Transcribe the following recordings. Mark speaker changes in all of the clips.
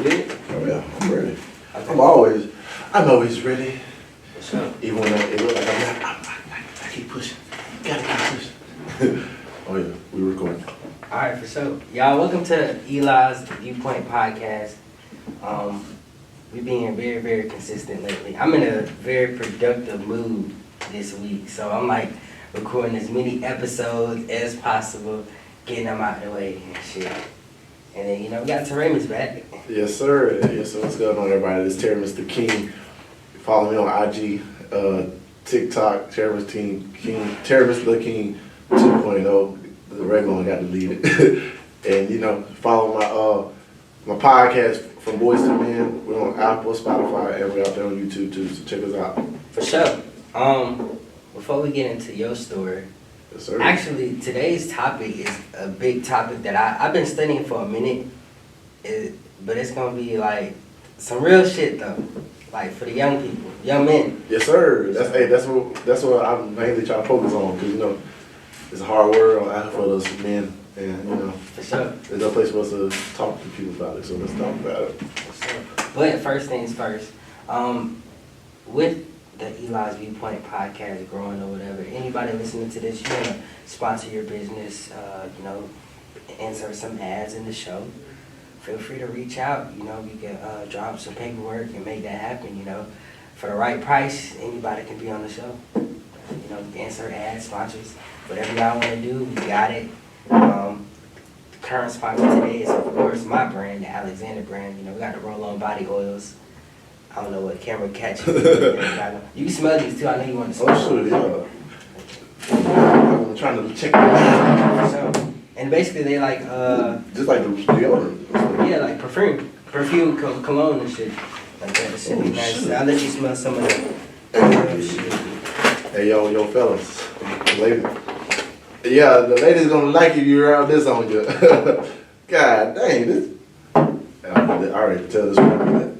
Speaker 1: good?
Speaker 2: Oh yeah, I'm ready.
Speaker 1: Okay.
Speaker 2: I'm always ready.
Speaker 1: What's up?
Speaker 2: Even when it look like I'm not, I keep pushing. Gotta keep pushing. Oh yeah, we recording.
Speaker 1: All right, for sure. Y'all, welcome to Eli's Viewpoint podcast. We being very, very consistent lately. I'm in a very productive mood this week, so I'm like recording as many episodes as possible, getting them out of the way and shit. And then, we got Teremis back.
Speaker 2: Yes sir. Yes sir. What's going on, everybody? This is Teremis the King. Follow me on IG, TikTok, Teremis King, Teremis the King 2.0. The regular one got deleted. And follow my podcast from Boyz to Men. We're on Apple, Spotify, and we're out there on YouTube too. So check us out.
Speaker 1: For sure. Before we get into your story,
Speaker 2: Yes sir.
Speaker 1: actually, today's topic is a big topic that I've been studying for a minute, but it's gonna be like some real shit though, like for the young people, young men.
Speaker 2: Yes sir. That's what I'm mainly trying to focus on, because it's a hard world out for us men, and
Speaker 1: For sure.
Speaker 2: there's no place for us to talk to people about it. So let's talk about it.
Speaker 1: For sure. But first things first, with the Eli's Viewpoint podcast growing or whatever, anybody listening to this, you wanna sponsor your business, insert some ads in the show, feel free to reach out. We can drop some paperwork and make that happen. For the right price, anybody can be on the show. Insert ads, sponsors, whatever y'all want to do, we got it. The current sponsor today is, of course, my brand, the Alexander brand. We got the roll-on body oils. I don't know what camera catches. You can smell these too. I know you want to smell.
Speaker 2: Oh sure, yeah. I'm trying to check them out.
Speaker 1: So, and basically they like
Speaker 2: Just like the deodorant.
Speaker 1: yeah, like perfume cologne and shit. Like that shit be nice.
Speaker 2: Shit.
Speaker 1: I'll let you smell some of that.
Speaker 2: Hey yo fellas, ladies. Yeah, the ladies gonna like you. You around this on you. God dang this. I already tell this one.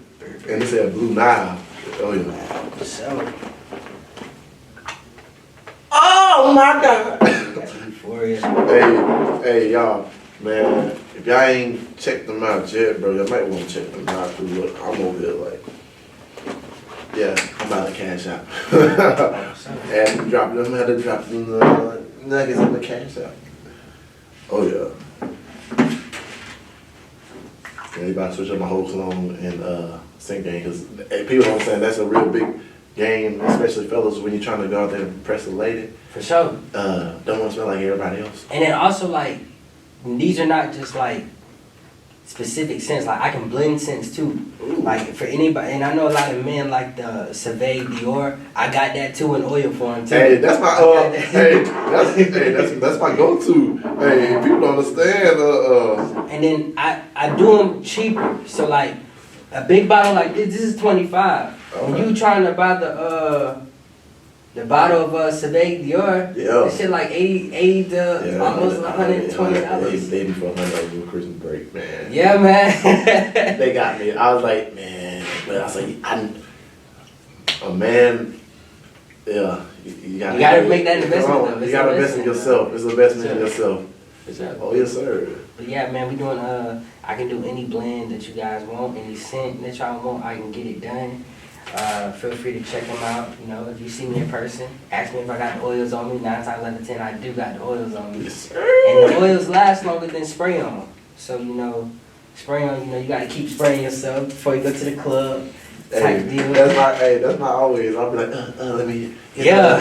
Speaker 2: And it said Blue Nile. Oh yeah.
Speaker 1: So,
Speaker 2: Oh my God.
Speaker 1: that's euphoria.
Speaker 2: Hey y'all, man. If y'all ain't checked them out yet, bro, y'all might want to check them out. Cause look, I'm over here like, yeah, I'm about to cash out. And I'm had to drop them nuggets in the cash out. Oh yeah. Yeah, you about to switch up my whole cologne and sink game, because people don't understand that's a real big game, especially fellas, when you're trying to go out there and impress a lady.
Speaker 1: For sure.
Speaker 2: Don't want to smell like everybody else.
Speaker 1: And then also like, these are not just like specific scents. Like I can blend scents too. Like for anybody, and I know a lot of men like the Sauvage Dior. I got that too in oil form too.
Speaker 2: Hey, that's my that's my go-to. Hey, people don't understand.
Speaker 1: And then I do them cheaper. So like a big bottle like this is $25. When you trying to buy the bottle of Sauvage Dior,
Speaker 2: Yeah.
Speaker 1: that shit like 80 to almost $120.
Speaker 2: They be for $100 over Christmas break, man.
Speaker 1: Yeah, man.
Speaker 2: They got me. I was like, man, but I was like, a man. Yeah, you
Speaker 1: gotta make that investment.
Speaker 2: You gotta invest in yourself. It's an investment in yourself.
Speaker 1: Sure.
Speaker 2: Oh yes, sir.
Speaker 1: But yeah, man, we doing I can do any blend that you guys want, any scent that y'all want, I can get it done. Feel free to check them out. If you see me in person, ask me if I got the oils on me. 9 times out of 10, I do got the oils on me.
Speaker 2: Yes, sir.
Speaker 1: And the oils last longer than spray on. So spray on. You gotta keep spraying yourself before you go to the club. Type deal.
Speaker 2: That's not always. I'll be like, let me.
Speaker 1: Yeah.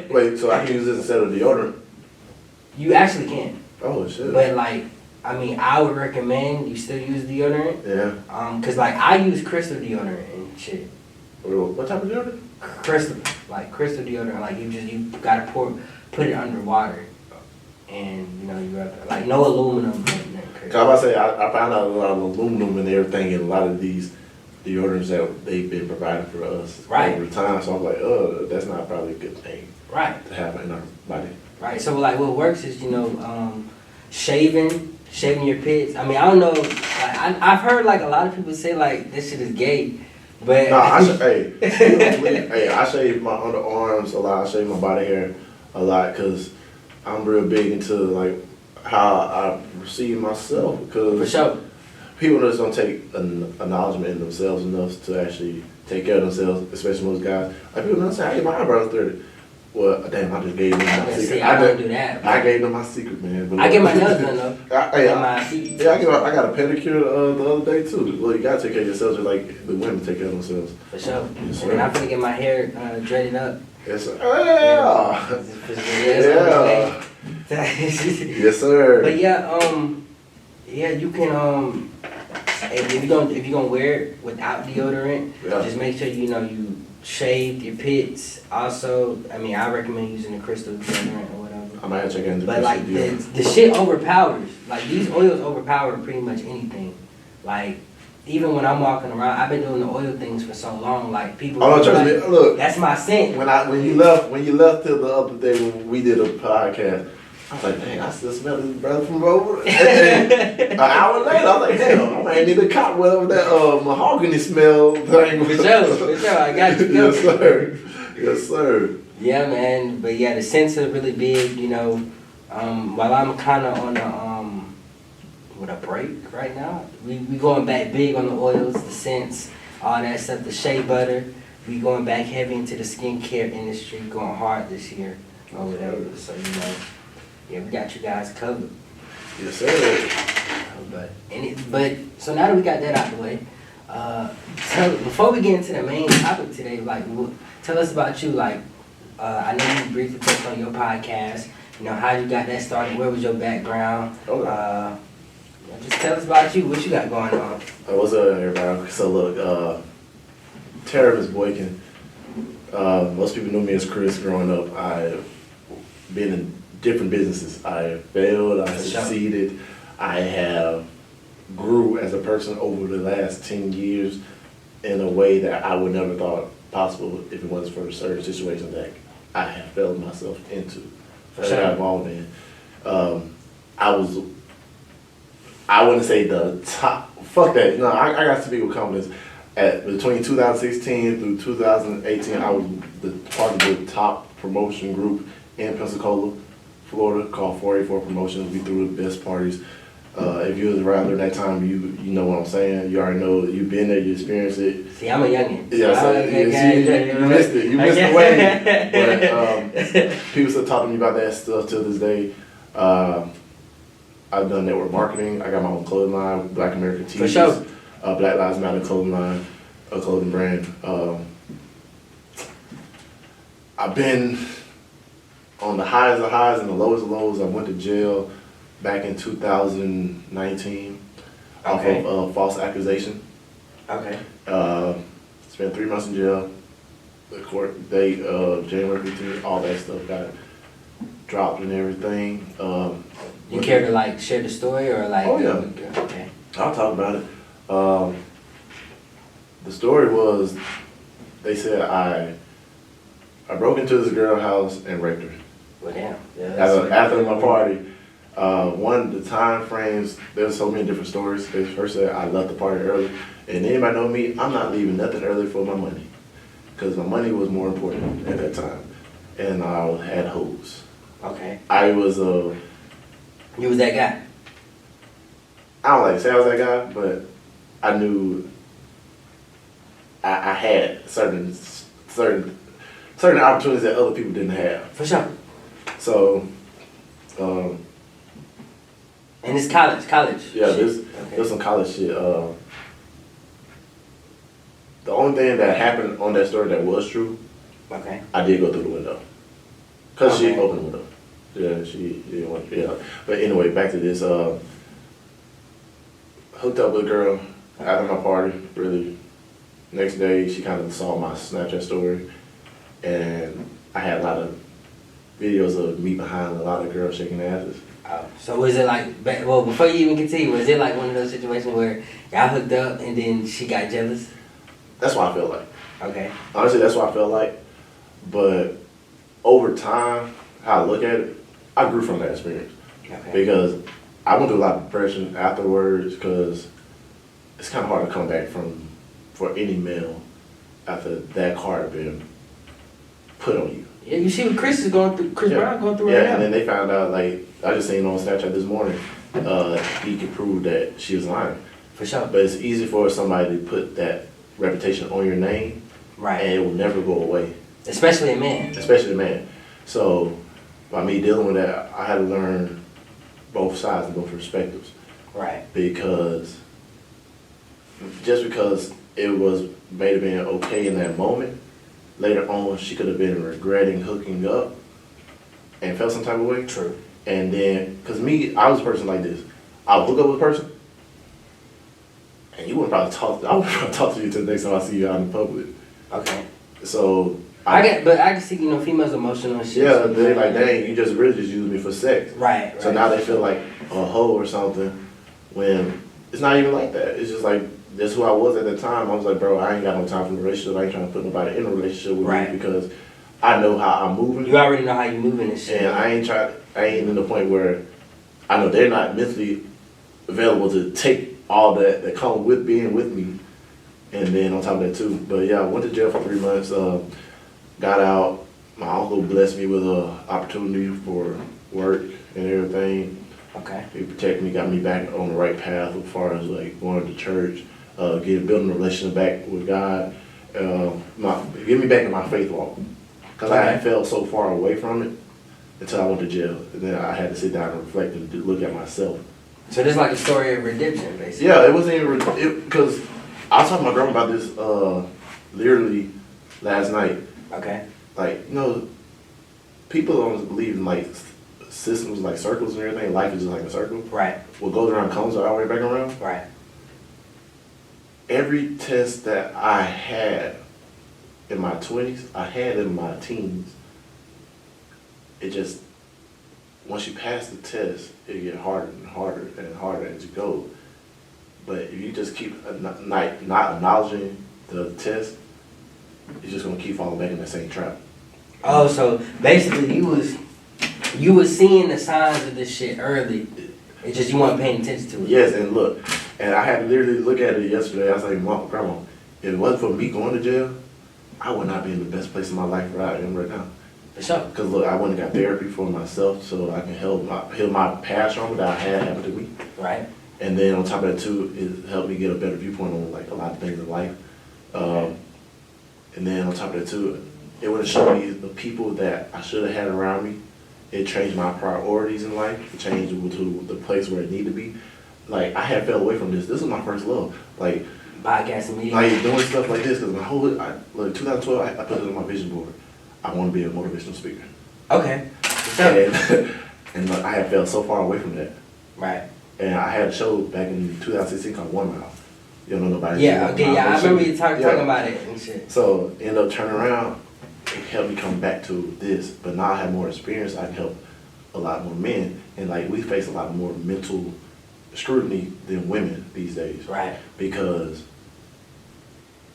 Speaker 2: Wait, so I can use this instead of deodorant?
Speaker 1: You actually can.
Speaker 2: Oh shit.
Speaker 1: But I would recommend you still use deodorant.
Speaker 2: Yeah.
Speaker 1: Cause I use crystal deodorant and shit.
Speaker 2: What type of deodorant?
Speaker 1: Crystal deodorant. Like you gotta put it under water, and you rub it. Like no aluminum.
Speaker 2: Cause I'm about to say I found out a lot of aluminum and everything in a lot of these deodorants that they've been providing for us over time. So I'm like, that's not probably a good thing.
Speaker 1: Right.
Speaker 2: To have in our body.
Speaker 1: Right. So what works is shaving your pits. I don't know. I've heard a lot of people say this shit is gay, but
Speaker 2: nah. I shave my underarms a lot. I shave my body hair a lot because I'm real big into how I receive myself. Because
Speaker 1: for sure.
Speaker 2: people just don't take an acknowledgement in themselves enough to actually take care of themselves, especially most guys. Like people don't say, "I get my eyebrows 30." Well, damn, I just gave them my secret.
Speaker 1: See, I don't do that.
Speaker 2: I gave them my secret, man. But
Speaker 1: I get my nails done though.
Speaker 2: I got a pedicure the other day too. Well, you gotta take care of yourself just like the women take care of themselves.
Speaker 1: For sure.
Speaker 2: Yes,
Speaker 1: And then I'm gonna get my hair dreaded up.
Speaker 2: Yes, sir. Yes, sir.
Speaker 1: But yeah, you can if you gonna wear it without deodorant, just make sure you shave your pits. Also, I mean, I recommend using the crystal deodorant or whatever.
Speaker 2: I might have to check into
Speaker 1: But like the shit overpowers. Like these oils overpower pretty much anything. Like even when I'm walking around, I've been doing the oil things for so long. Like people.
Speaker 2: Oh no, trust me. Look,
Speaker 1: that's my scent.
Speaker 2: When you left till the other day when we did a podcast, I was like, dang, I still smell this brother from over. An hour later, I was like, damn, I might need a cop whatever that mahogany smell thing.
Speaker 1: For sure, I got you.
Speaker 2: Yes, sir. Yes, sir.
Speaker 1: Yeah, man. But yeah, the scents are really big. While I'm kind of on with a break right now, we going back big on the oils, the scents, all that stuff, the shea butter. We going back heavy into the skincare industry, going hard this year or whatever. So yeah, we got you guys covered.
Speaker 2: Yes, sir.
Speaker 1: But so now that we got that out the way, before we get into the main topic today, like tell us about you. Like I know you briefly touched on your podcast. How you got that started. Where was your background?
Speaker 2: Okay.
Speaker 1: Just tell us about you. What you got going on?
Speaker 2: What's up, everybody? So look, Teremis Boykin. Most people know me as Chris. Growing up, I've been in different businesses. I failed. I succeeded. I have grew as a person over the last 10 years in a way that I would never thought possible if it wasn't for certain situations that I have failed myself into. That I got involved in. I wouldn't say the top. Fuck that. No, I got to speak with confidence. Between 2016 through 2018, I was part of the top promotion group in Pensacola, Florida, called 484 Promotions. We threw the best parties. If you was around during that time, you know what I'm saying. You already know. You've been there. You experienced it.
Speaker 1: See, I'm a youngin'.
Speaker 2: Yeah, so you missed it. You missed the wave. But people still talk to me about that stuff till this day. I've done network marketing. I got my own clothing line, Black American Tees.
Speaker 1: For sure.
Speaker 2: Black Lives Matter clothing line, a clothing brand. I've been on the highs of highs and the lowest of lows. I went to jail back in 2019 off of false accusation.
Speaker 1: Okay.
Speaker 2: Spent 3 months in jail. The court date, January 15th, all that stuff got dropped and everything.
Speaker 1: You care to share the story or like?
Speaker 2: Oh yeah.
Speaker 1: Okay.
Speaker 2: I'll talk about it. The story was, they said I broke into this girl's house and raped her.
Speaker 1: Well, damn. Yeah,
Speaker 2: After my party, the time frames, there's so many different stories. They first said I left the party early, and anybody know me, I'm not leaving nothing early for my money, because my money was more important at that time, and I had hoes.
Speaker 1: Okay.
Speaker 2: You
Speaker 1: was that guy?
Speaker 2: I don't like to say I was that guy, but I knew I had certain opportunities that other people didn't have.
Speaker 1: For sure.
Speaker 2: So,
Speaker 1: and it's college.
Speaker 2: Yeah, there's some college shit. The only thing that happened on that story that was true,
Speaker 1: okay,
Speaker 2: I did go through the window. Cause she opened the window. Yeah, she didn't want. Yeah, but anyway, back to this. Hooked up with a girl after my party. Really, next day she kind of saw my Snapchat story, and I had a lot of videos of me behind a lot of girls shaking asses.
Speaker 1: So was it like, before you even continue, was it like one of those situations where y'all hooked up and then she got jealous?
Speaker 2: That's what I felt like.
Speaker 1: Okay.
Speaker 2: Honestly, that's what I felt like. But over time, how I look at it, I grew from that experience.
Speaker 1: Okay.
Speaker 2: Because I went through a lot of depression afterwards, because it's kind of hard to come back from, for any male after that card been put on you.
Speaker 1: Yeah, you see what Chris is going through, Brown going through right now.
Speaker 2: Yeah, and then they found out, like, I just seen on Snapchat this morning, he could prove that she was lying.
Speaker 1: For sure.
Speaker 2: But it's easy for somebody to put that reputation on your name,
Speaker 1: Right.
Speaker 2: and it will never go away.
Speaker 1: Especially a man.
Speaker 2: Especially a man. So by me dealing with that, I had to learn both sides and both perspectives.
Speaker 1: Right.
Speaker 2: Because just because it was may have been okay in that moment, later on she could have been regretting hooking up and felt some type of way.
Speaker 1: True.
Speaker 2: And then, because me, I was a person like this. I would hook up with a person, and you wouldn't probably I wouldn't probably talk to you till the next time I see you out in public.
Speaker 1: Okay.
Speaker 2: So
Speaker 1: I can see, females emotional and shit.
Speaker 2: yeah,
Speaker 1: so
Speaker 2: they're like, dang, you just really just used me for sex.
Speaker 1: Right.
Speaker 2: So now they feel like a hoe or something, when it's not even like that. It's just like, that's who I was at that time. I was like, bro, I ain't got no time for a relationship. I ain't trying to put nobody in a relationship with me because I know how I'm moving.
Speaker 1: You already know how you moving and shit.
Speaker 2: And I ain't in the point where I know they're not mentally available to take all that comes with being with me. And then on top of that too. But yeah, I went to jail for 3 months, got out. My uncle blessed me with an opportunity for work and everything.
Speaker 1: Okay.
Speaker 2: He protected me, got me back on the right path as far as like going to church, building a relationship back with God, get me back in my faith walk. Because I had felt so far away from it until I went to jail. And then I had to sit down and reflect and look at myself.
Speaker 1: So this is like a story of redemption, basically.
Speaker 2: Yeah, it wasn't even, because I was talking to my grandma about this literally last night.
Speaker 1: Okay.
Speaker 2: Like, people don't believe in like systems like circles and everything. Life is just like a circle.
Speaker 1: Right.
Speaker 2: What goes around comes all the way back around.
Speaker 1: Right.
Speaker 2: Every test that I had in my 20s, I had in my teens. It just, once you pass the test, it get harder and harder and harder as you go. But if you just keep not acknowledging the test, you're just gonna keep falling back in that same trap.
Speaker 1: Oh, so basically you was seeing the signs of this shit early. It's just you weren't paying attention to it.
Speaker 2: Yes, and look, and I had to literally look at it yesterday. I was like, Mom, Grandma, if it wasn't for me going to jail, I would not be in the best place in my life where I am right now.
Speaker 1: For sure.
Speaker 2: Because look, I went and got therapy for myself so I can heal my past trauma that I had happen to me.
Speaker 1: Right.
Speaker 2: And then on top of that too, it helped me get a better viewpoint on like a lot of things in life. And then on top of that too, it would have shown me the people that I should have had around me. It changed my priorities in life. It changed to the place where it needed to be. Like, I had fell away from this. This was my first love. Like,
Speaker 1: podcasting media.
Speaker 2: Like, doing stuff like this, because my whole, 2012, I put it on my vision board. I want to be a motivational speaker.
Speaker 1: Okay.
Speaker 2: And I had fell so far away from that.
Speaker 1: Right.
Speaker 2: And I had a show back in 2016 called 1 Mile. You don't know nobody.
Speaker 1: Yeah, okay, yeah, I remember you talking about it and shit.
Speaker 2: So, ended up turning around. It helped me come back to this, but now I have more experience. I can help a lot more men, and like we face a lot more mental scrutiny than women these days.
Speaker 1: Right.
Speaker 2: Because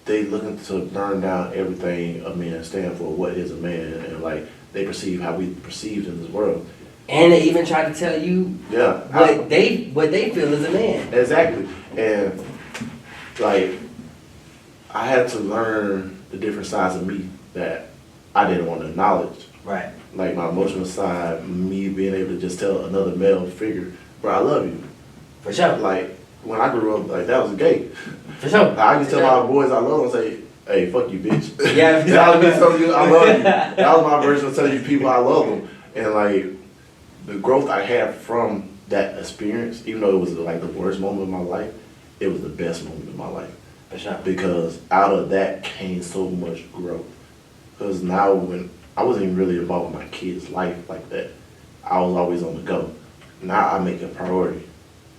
Speaker 2: they looking to burn down everything a man stand for. What is a man, and like they perceive how we perceived in this world.
Speaker 1: And they even try to tell you what they feel is a man.
Speaker 2: Exactly, and like I had to learn the different sides of me that I didn't want to acknowledge.
Speaker 1: Right.
Speaker 2: Like my emotional side, me being able to just tell another male figure, bro, I love you.
Speaker 1: For sure.
Speaker 2: Like, when I grew up, like, that was gay.
Speaker 1: For sure.
Speaker 2: I can tell my boys I love them and say, hey, fuck you, bitch.
Speaker 1: Yeah.
Speaker 2: That was me telling you I love you. That was my version of telling you people I love them. And, like, the growth I had from that experience, even though it was, like, the worst moment of my life, it was the best moment of my life.
Speaker 1: For sure.
Speaker 2: Because out of that came so much growth. Because now when I wasn't even really involved in my kids' life like that, I was always on the go. Now I make it a priority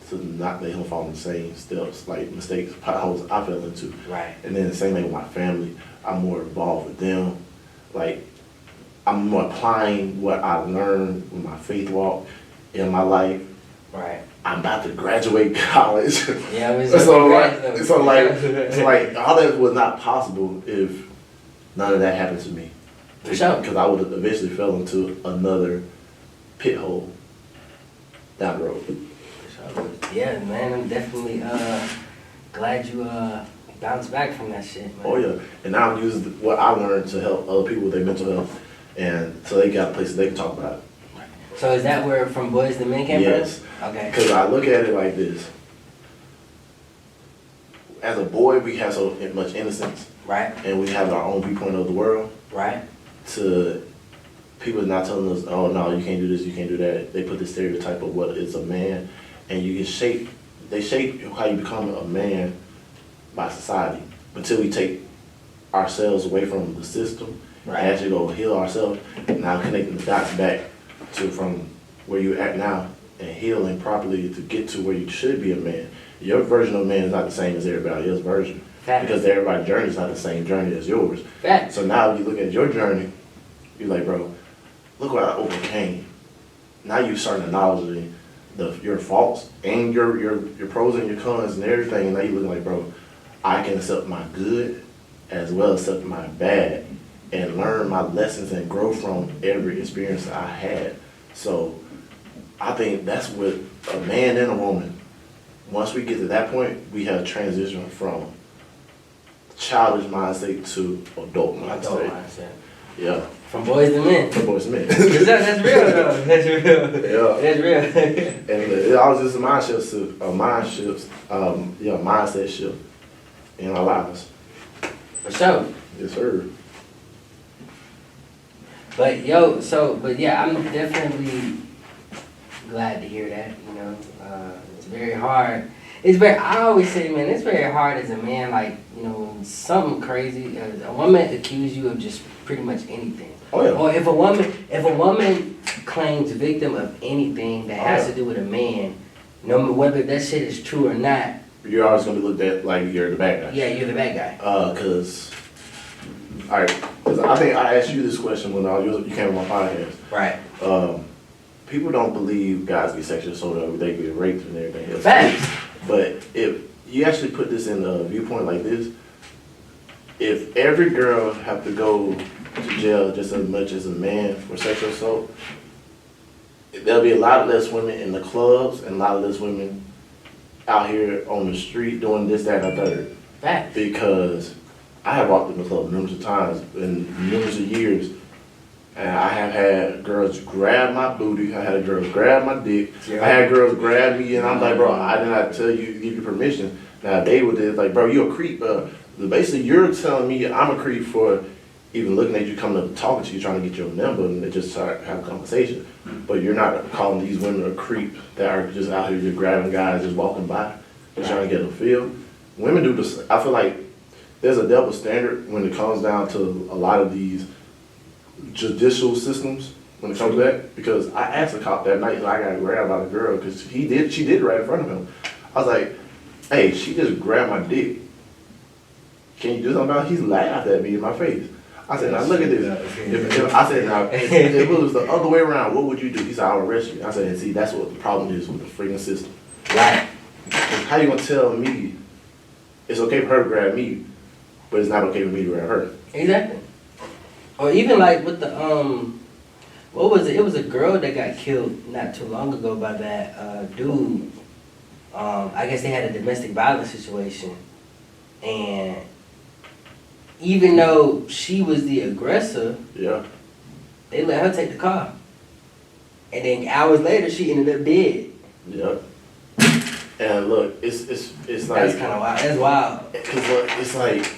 Speaker 2: to not let him fall in the same steps, like mistakes, potholes I fell into.
Speaker 1: Right.
Speaker 2: And then the same thing with my family. I'm more involved with them. Like, I'm more applying what I learned with my faith walk in my life.
Speaker 1: Right.
Speaker 2: I'm about to graduate college.
Speaker 1: Yeah,
Speaker 2: so like all that was not possible if none of that happened to me.
Speaker 1: For sure.
Speaker 2: Because I would have eventually fell into another pit hole down the road.
Speaker 1: For sure. Yeah, man, I'm definitely glad you bounced back from that shit, man.
Speaker 2: Oh yeah, and now I'm using what I learned to help other people with their mental health, and so they got places they can talk about it.
Speaker 1: So is that where From Boyz to Men came from?
Speaker 2: Yes.
Speaker 1: Okay.
Speaker 2: Because I look at it like this. as a boy, we have so much innocence,
Speaker 1: Right.
Speaker 2: and we have our own viewpoint of the world.
Speaker 1: Right.
Speaker 2: To people not telling us, oh no, you can't do this, you can't do that. They put the stereotype of what is a man, and you get shaped. They shape how you become a man by society until we take ourselves away from the system
Speaker 1: Right.
Speaker 2: and actually go heal ourselves. And now connecting the dots back to from where you're at now and healing properly to get to where you should be a man. Your version of man is not the same as everybody else's version.
Speaker 1: Facts.
Speaker 2: Because everybody's journey is not the same journey as yours.
Speaker 1: Facts.
Speaker 2: So now you look at your journey, you're like, bro, look what I overcame. Now you starting to acknowledge your faults and your pros and your cons and everything. And now you looking like, bro, I can accept my good as well as accept my bad and learn my lessons and grow from every experience that I had. So I think that's what a man and a woman, once we get to that point, we have transitioned from childish mindset to adult mindset.
Speaker 1: Adult mindset.
Speaker 2: Yeah.
Speaker 1: From boys to men.
Speaker 2: From boys to men.
Speaker 1: That's real though. That's real.
Speaker 2: Yeah.
Speaker 1: That's real.
Speaker 2: And it always just a mindset shift in our lives.
Speaker 1: For sure.
Speaker 2: Yes, sir.
Speaker 1: But yeah, I'm definitely glad to hear that. You know, it's very hard. I always say, man, it's very hard as a man. Like, you know, when something crazy, a woman accuse you of just pretty much anything.
Speaker 2: Oh yeah.
Speaker 1: Or if a woman claims victim of anything that has to do with a man, no matter whether that shit is true or not,
Speaker 2: You're always gonna be looked at like you're the bad guy.
Speaker 1: yeah, you're the bad guy.
Speaker 2: Cause I think I asked you this question when you came on my podcast.
Speaker 1: Right.
Speaker 2: People don't believe guys get sexual assault, they get raped and everything else.
Speaker 1: Facts.
Speaker 2: But if you actually put this in a viewpoint like this, if every girl have to go to jail just as much as a man for sexual assault, there'll be a lot less women in the clubs and a lot less women out here on the street doing this, that, and the third.
Speaker 1: Facts.
Speaker 2: Because I have walked in the club numerous of times in numerous of years, and I have had girls grab my booty, I had girls grab my dick, I had girls grab me, and I'm like, bro, I did not tell you, give you permission. Now they would like, bro, you a creep. Basically, you're telling me I'm a creep for even looking at you, coming up talking to you, trying to get your number, and they just start having a conversation. But you're not calling these women a creep that are just out here just grabbing guys, just walking by, just trying to get a feel. Women do this. I feel like there's a double standard when it comes down to a lot of these judicial systems when it comes to that. Because I asked a cop that night, I got grabbed by the girl because she did it right in front of him. I was like, hey, she just grabbed my dick. Can you do something about it? He laughed at me in my face. I said, now look at this. If it was the other way around, what would you do? He said, I'll arrest you. I said, and see, that's what the problem is with the freaking system.
Speaker 1: Right.
Speaker 2: How you gonna tell me it's okay for her to grab me, but it's not okay for me to grab her?
Speaker 1: Exactly. Or even like with the what was it? It was a girl that got killed not too long ago by that dude. I guess they had a domestic violence situation, and even though she was the aggressor,
Speaker 2: Yeah.
Speaker 1: they let her take the car, and then hours later she ended up dead.
Speaker 2: Yeah. And look, it's like
Speaker 1: That's kind of wild. That's wild.
Speaker 2: Because look, it's like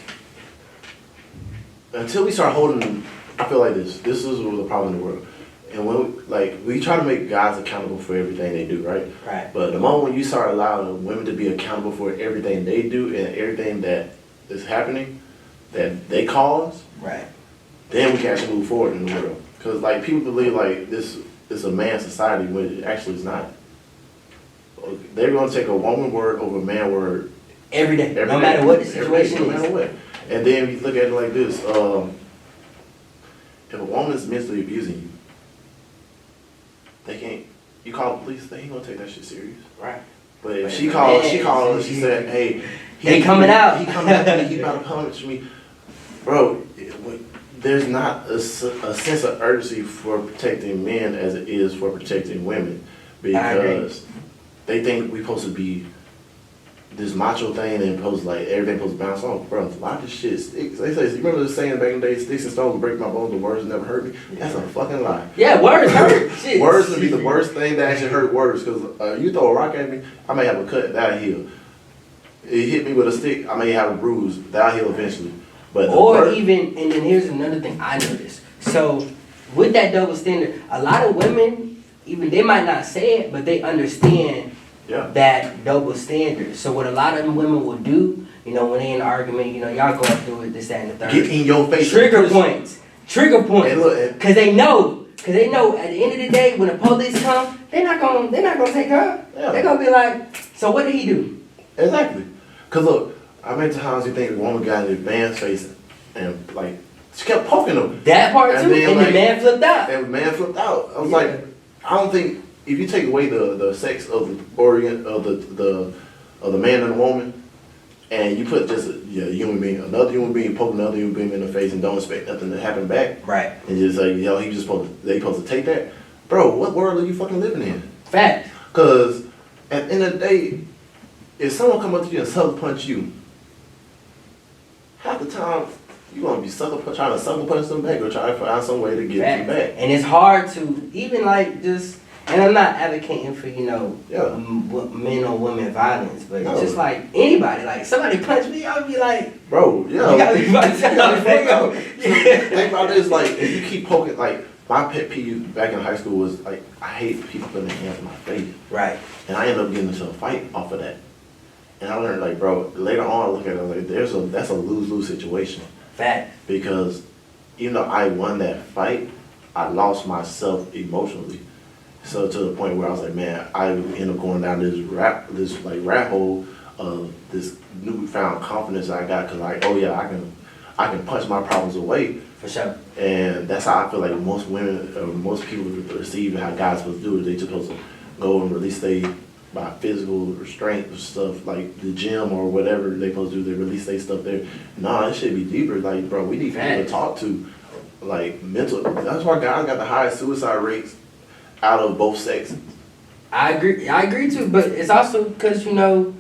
Speaker 2: until we start holding, I feel like this is the problem in the world. And when we try to make guys accountable for everything they do, right?
Speaker 1: Right.
Speaker 2: But the moment when you start allowing women to be accountable for everything they do and everything that is happening, that they cause,
Speaker 1: Right.
Speaker 2: then we can actually move forward in the world. Because like people believe like this is a man society when it actually is not. They're gonna take a woman word over a man word
Speaker 1: Every day.
Speaker 2: every
Speaker 1: No
Speaker 2: day.
Speaker 1: matter what the
Speaker 2: Every day,
Speaker 1: situation
Speaker 2: no
Speaker 1: is.
Speaker 2: matter what. And then you look at it like this: if a woman is mentally abusing you, they can't. You call the police, they ain't gonna take that shit serious.
Speaker 1: Right.
Speaker 2: But if she called, and she said, "Hey,
Speaker 1: They coming out.
Speaker 2: He coming after me. He about to punish me, bro." There's not a sense of urgency for protecting men as it is for protecting women, because they think we supposed to be this macho thing and supposed to, like, everything supposed to bounce off. Bro, a lot of this shit sticks. They say, you remember the saying back in the day, sticks and stones will break my bones, but words never hurt me? That's a fucking lie.
Speaker 1: Yeah, words hurt. Shit.
Speaker 2: Words would be the worst thing that actually hurt words, because you throw a rock at me, I may have a cut that heal. it hit me with a stick, I may have a bruise. That'll heal eventually. But
Speaker 1: even, and then here's another thing I noticed. So with that double standard, a lot of women, even they might not say it, but they understand that double standard. So what a lot of women will do, you know, when they in an argument, you know, y'all going through it, this, that, and the third.
Speaker 2: Get in your face.
Speaker 1: Trigger points. Because they know at the end of the day, when the police come, they're not gonna take her. Yeah. They're gonna be like, so what did he do?
Speaker 2: Exactly. Cause look, I many times you think the woman got in the man's face and like she kept poking him.
Speaker 1: That part too, and the man flipped out.
Speaker 2: And the man flipped out. I was like, I don't think if you take away the sex of the organ of the man and the woman, and you put just a human being, another human being poking another human being in the face and don't expect nothing to happen back. Right. And just like, they supposed to take that. Bro, what world are you fucking living in? Fact. Cause at the end of the day, if someone come up to you and sucker punch you, half the time you gonna be trying to sucker punch them back or try to find some way to get them back.
Speaker 1: And it's hard to even like just. And I'm not advocating for, you know, men or women violence, but it's just like anybody, like somebody punch me, I would be like,
Speaker 2: bro, you gotta be think about this, like if you keep poking, like my pet peeve back in high school was like I hate people putting their hands in my face. Right. And I ended up getting into a fight off of that. And I learned like, bro, later on I look at it like that's a lose-lose situation. Fact. Because even though I won that fight, I lost myself emotionally. So to the point where I was like, man, I ended up going down this rat hole of this newfound confidence I got because like, oh yeah, I can punch my problems away. For sure. And that's how I feel like most women or most people receive how guys supposed to do it. They supposed to go and release by physical restraint or stuff like the gym or whatever they supposed to do. They release their stuff there. Nah, it should be deeper. Like, bro, we need people to talk to, like mental. That's why guys got the highest suicide rates out of both sexes. I agree too, but it's also because, you know,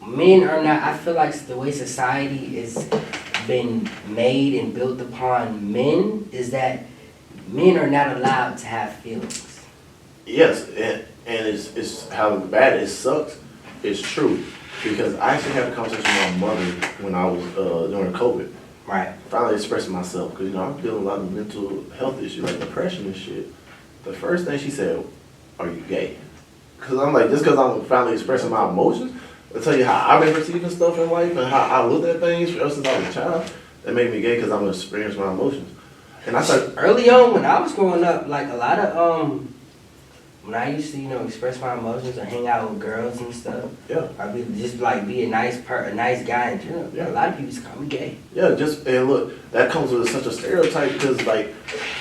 Speaker 2: men are not, I feel like the way society is been made and built upon men is that men are not allowed to have feelings. Yes, and it's how bad it sucks. It's true. Because I actually had a conversation with my mother when I was during COVID. Right. Finally expressing myself, because, you know, I'm feeling a lot of mental health issues, like depression and shit. The first thing she said, are you gay? Because I'm like, just because I'm finally expressing my emotions, I'll tell you how I've been perceiving stuff in life and how I looked at things since I was a child, that made me gay because I'm experiencing my emotions. And I said, early on when I was growing up, like a lot of, when I used to, you know, express my emotions or hang out with girls and stuff, I'd be just like be a nice guy in general. Yeah. A lot of people just call me gay. Yeah, and look, that comes with such a stereotype because like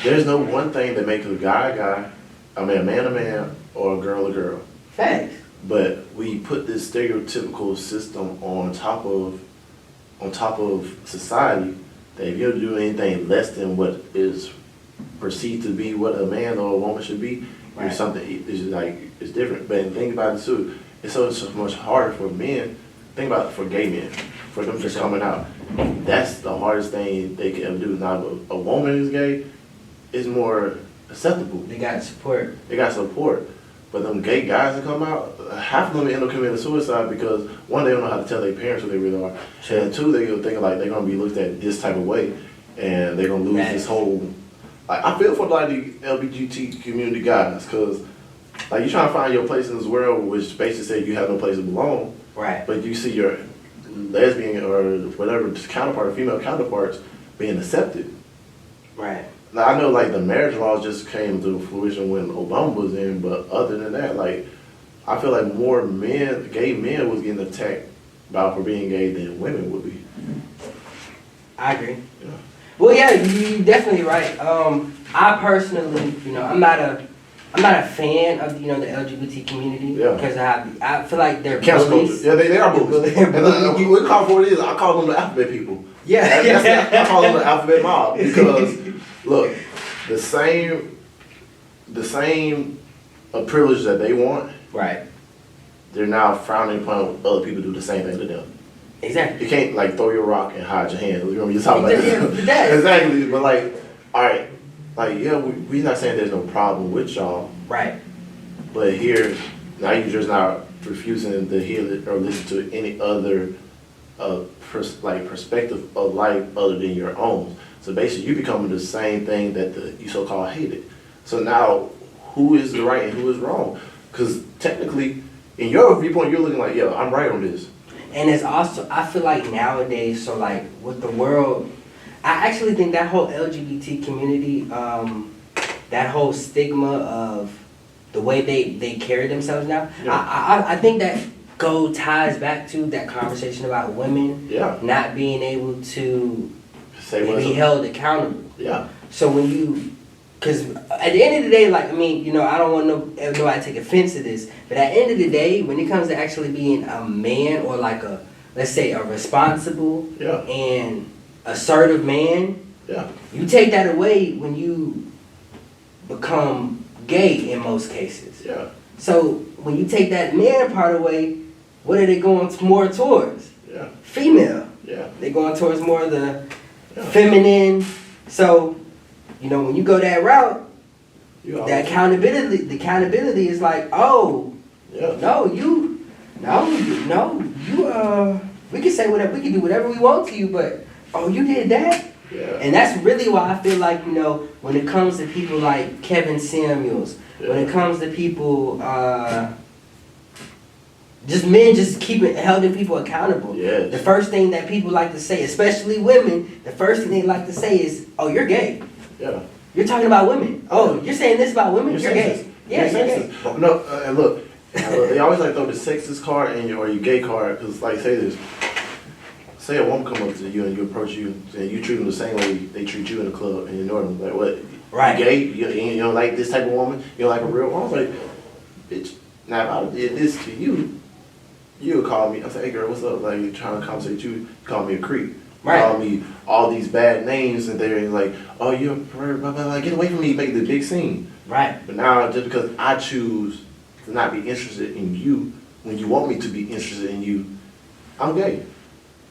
Speaker 2: there's no one thing that makes a guy a guy, I mean a man, or a girl. Facts. But we put this stereotypical system on top of society that if you do anything less than what is perceived to be what a man or a woman should be, or something it's different. But think about it too, it's so much harder for men. Think about it for gay men, for them just coming out. That's the hardest thing they can ever do. Now, if a woman is gay, it's more acceptable. They got support. But them gay guys that come out, half of them end up committing suicide because one, they don't know how to tell their parents who they really are, and two, they think like they're gonna be looked at this type of way, and they're gonna lose this whole. Like, I feel for like the LGBT community guys, cause like you trying to find your place in this world, which basically says you have no place to belong. Right. But you see your lesbian or whatever counterpart, female counterparts, being accepted. Right. Now I know like the marriage laws just came to fruition when Obama was in, but other than that, like I feel like more gay men was getting attacked for being gay than women would be. I agree. Yeah. Well, yeah, you're definitely right. I personally, you know, I'm not a fan of, you know, the LGBT community because I feel like they're bullies. Yeah, they are bullies. And we call for it is I call them the alphabet people. Yeah, I call them the alphabet mob because look, the same privilege that they want. Right. They're now frowning upon other people do the same thing to them. Exactly. You can't like throw your rock and hide your hand. You know what you're talking about? Exactly. But like, all right, like we're not saying there's no problem with y'all. Right. But here, now you just not refusing to hear it or listen to any other perspective of life other than your own. So basically, you becoming the same thing that you so-called hated. So now, who is the right and who is wrong? Because technically, in your viewpoint, you're looking like, yo, I'm right on this.
Speaker 1: And it's also, I feel like nowadays, so like with the world, I actually think that whole LGBT community, that whole stigma of the way they carry themselves now, yeah. I think that ties back to that conversation about women not being able to be held accountable.
Speaker 2: Yeah.
Speaker 1: So when you, because at the end of the day, like, I mean, you know, I don't want nobody to take offense to this, but at the end of the day, when it comes to actually being a man or like a, let's say, a responsible and assertive man, you take that away when you become gay in most cases.
Speaker 2: Yeah.
Speaker 1: So when you take that man part away, what are they going more towards?
Speaker 2: Yeah.
Speaker 1: Female.
Speaker 2: Yeah.
Speaker 1: They're going towards more of the feminine. So, you know, when you go that route, the accountability is like, oh, we can say whatever, we can do whatever we want to you, but, oh, you did that?
Speaker 2: Yeah.
Speaker 1: And that's really why I feel like, you know, when it comes to people like Kevin Samuels, when it comes to people, just men just holding people accountable.
Speaker 2: Yes.
Speaker 1: The first thing that people like to say, especially women, the first thing they like to say is, oh, you're gay.
Speaker 2: Yeah.
Speaker 1: You're talking about women. Oh, you're saying this about women? You're gay. Yeah, you're gay.
Speaker 2: No, and look, they always like throw the sexist card or your gay card, because like say this. Say a woman come up to you and you approach you and you treat them the same way they treat you in the club and you ignore them. Like, what?
Speaker 1: Right.
Speaker 2: You gay? You don't like this type of woman? You don't like a real woman? I was like, bitch, now if I did this to you, you would call me. I said, hey girl, what's up? Like, trying to conversate with you, call me a creep.
Speaker 1: Right.
Speaker 2: Call me all these bad names and they're like, oh, you're a pervert, blah, blah, blah. Get away from me, make the big scene.
Speaker 1: Right.
Speaker 2: But now, just because I choose to not be interested in you when you want me to be interested in you, I'm gay.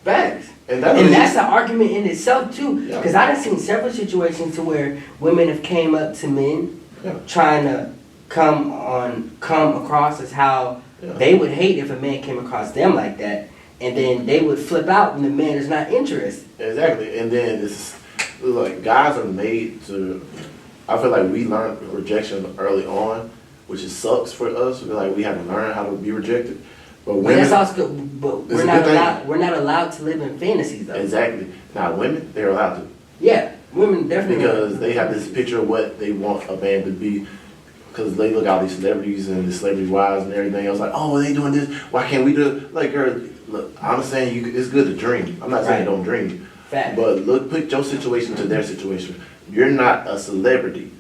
Speaker 1: Facts.
Speaker 2: And
Speaker 1: that's an argument in itself too, because I've seen several situations to where women have came up to men trying to come across as how they would hate if a man came across them like that, and then they would flip out when the man is not interested.
Speaker 2: Exactly, and then it's like guys are made to. I feel like we learned rejection early on, which sucks for us. We feel like we have to learn how to be rejected. But women,
Speaker 1: that's also good, but we're not allowed to live in fantasies though.
Speaker 2: Exactly. Now women, they're allowed to.
Speaker 1: Yeah, women definitely.
Speaker 2: Because they have this picture of what they want a man to be. Because they look at all these celebrities and the celebrity wives and everything else like, oh, they doing this. Why can't we do it? Like, girl, look, I'm saying it's good to dream. I'm not saying don't dream.
Speaker 1: Fact.
Speaker 2: But look, put your situation to their situation. You're not a celebrity.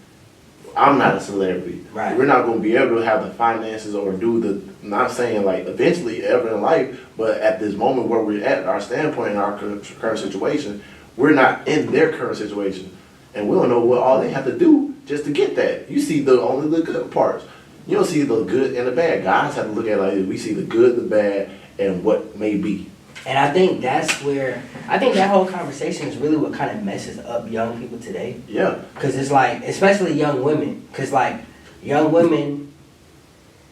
Speaker 2: I'm not a celebrity.
Speaker 1: Right.
Speaker 2: We're not going to be able to have the finances or do not saying like eventually ever in life, but at this moment where we're at, our standpoint in our current situation, we're not in their current situation. And we don't know what all they have to do just to get that. You see only the good parts. You don't see the good and the bad. Guys have to look at it like this. We see the good, the bad, and what may be.
Speaker 1: And I think that's where, I think that whole conversation is really what kind of messes up young people today.
Speaker 2: Yeah.
Speaker 1: Because it's like, especially young women, because like young women,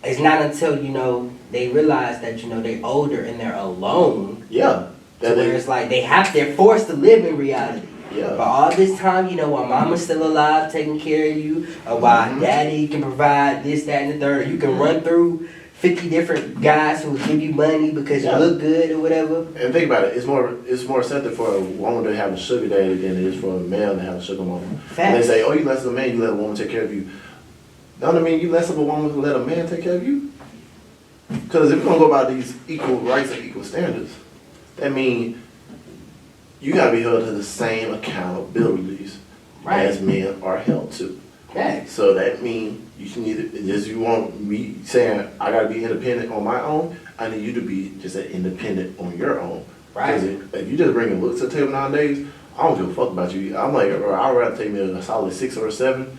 Speaker 1: it's not until, you know, they realize that, you know, they're older and they're alone.
Speaker 2: Yeah.
Speaker 1: So where it's like they're forced to live in reality.
Speaker 2: Yeah.
Speaker 1: But all this time, you know, while mama's still alive, taking care of you, or while daddy can provide this, that, and the third, you can run through 50 different guys who will give you money because you look good or whatever.
Speaker 2: And think about it, it's more accepted for a woman to have a sugar daddy than it is for a man to have a sugar mama. Facts. And they say, oh, you less of a man, you let a woman take care of you. Don't I mean you less of a woman who let a man take care of you? Because if we're going to go about these equal rights and equal standards, that means you got to be held to the same accountabilities as men are held to.
Speaker 1: Okay.
Speaker 2: So that means you can you want me saying I got to be independent on my own, I need you to be just an independent on your own.
Speaker 1: Right.
Speaker 2: Because if you just bring a look to the table nowadays, I don't give a fuck about you. I'm like, I'd rather take me a solid 6 or a 7.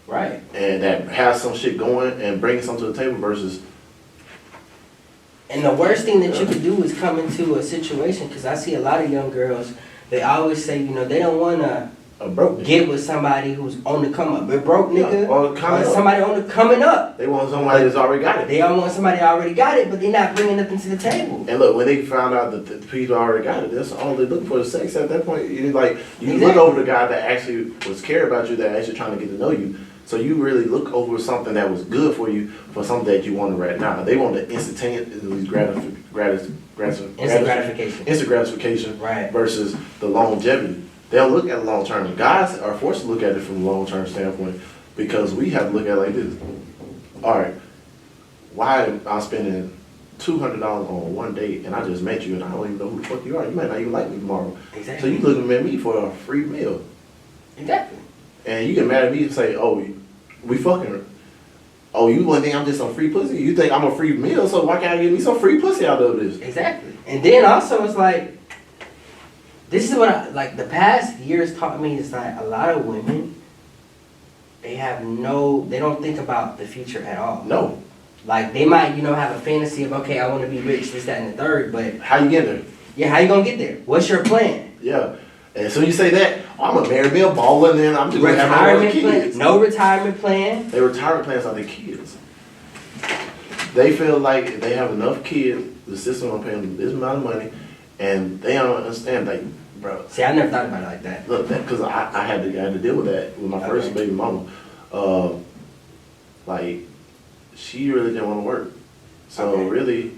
Speaker 1: Right.
Speaker 2: And that has some shit going and bring something to the table versus.
Speaker 1: And the worst thing that you could do is come into a situation, because I see a lot of young girls, they always say, you know, they don't want to
Speaker 2: a broke nigga.
Speaker 1: get with somebody who's on the come up. A broke nigga,
Speaker 2: Yeah, or coming up.
Speaker 1: somebody on the coming up.
Speaker 2: They want somebody that's already got it.
Speaker 1: They all want somebody that already got it, but they're not bringing nothing to the table.
Speaker 2: And look, when they found out that the people already got it, that's all they look for is sex at that point. You like you
Speaker 1: Exactly.
Speaker 2: look over the guy that actually was care about you, that actually trying to get to know you. So you really look over something that was good for you for something that you wanted right now. They want the instantaneous
Speaker 1: Gratification.
Speaker 2: instant gratification
Speaker 1: Right.
Speaker 2: versus the longevity. They don't look at long term. Guys are forced to look at it from a long term standpoint because we have to look at it like this. All right, why am I spending $200 on one date and I just met you and I don't even know who the fuck you are? You might not even like me tomorrow.
Speaker 1: Exactly.
Speaker 2: So you looking at me for a free meal.
Speaker 1: Exactly.
Speaker 2: And you get mad at me and say, oh, we fucking. Oh, you want to think I'm just some free pussy? You think I'm a free meal, so why can't I get me some free pussy out of this?
Speaker 1: Exactly. And then also it's like, this is what the past years taught me is like a lot of women, they don't think about the future at all.
Speaker 2: No.
Speaker 1: Like they might, have a fantasy of, okay, I want to be rich, this, that, and the third, but
Speaker 2: How you get there?
Speaker 1: yeah, how you gonna get there? What's your plan?
Speaker 2: Yeah. And so you say that, oh, I'm gonna marry me a baller and then I'm just gonna have my
Speaker 1: Retirement
Speaker 2: kids.
Speaker 1: plan? No retirement plan.
Speaker 2: Their retirement plans are their kids. They feel like they have enough kids, the system will pay them this amount of money, and they don't understand, like, bro.
Speaker 1: See, I never thought about it like that.
Speaker 2: Look, because I had to deal with that with my first baby mama. Like, she really didn't want to work. So
Speaker 1: Okay.
Speaker 2: really,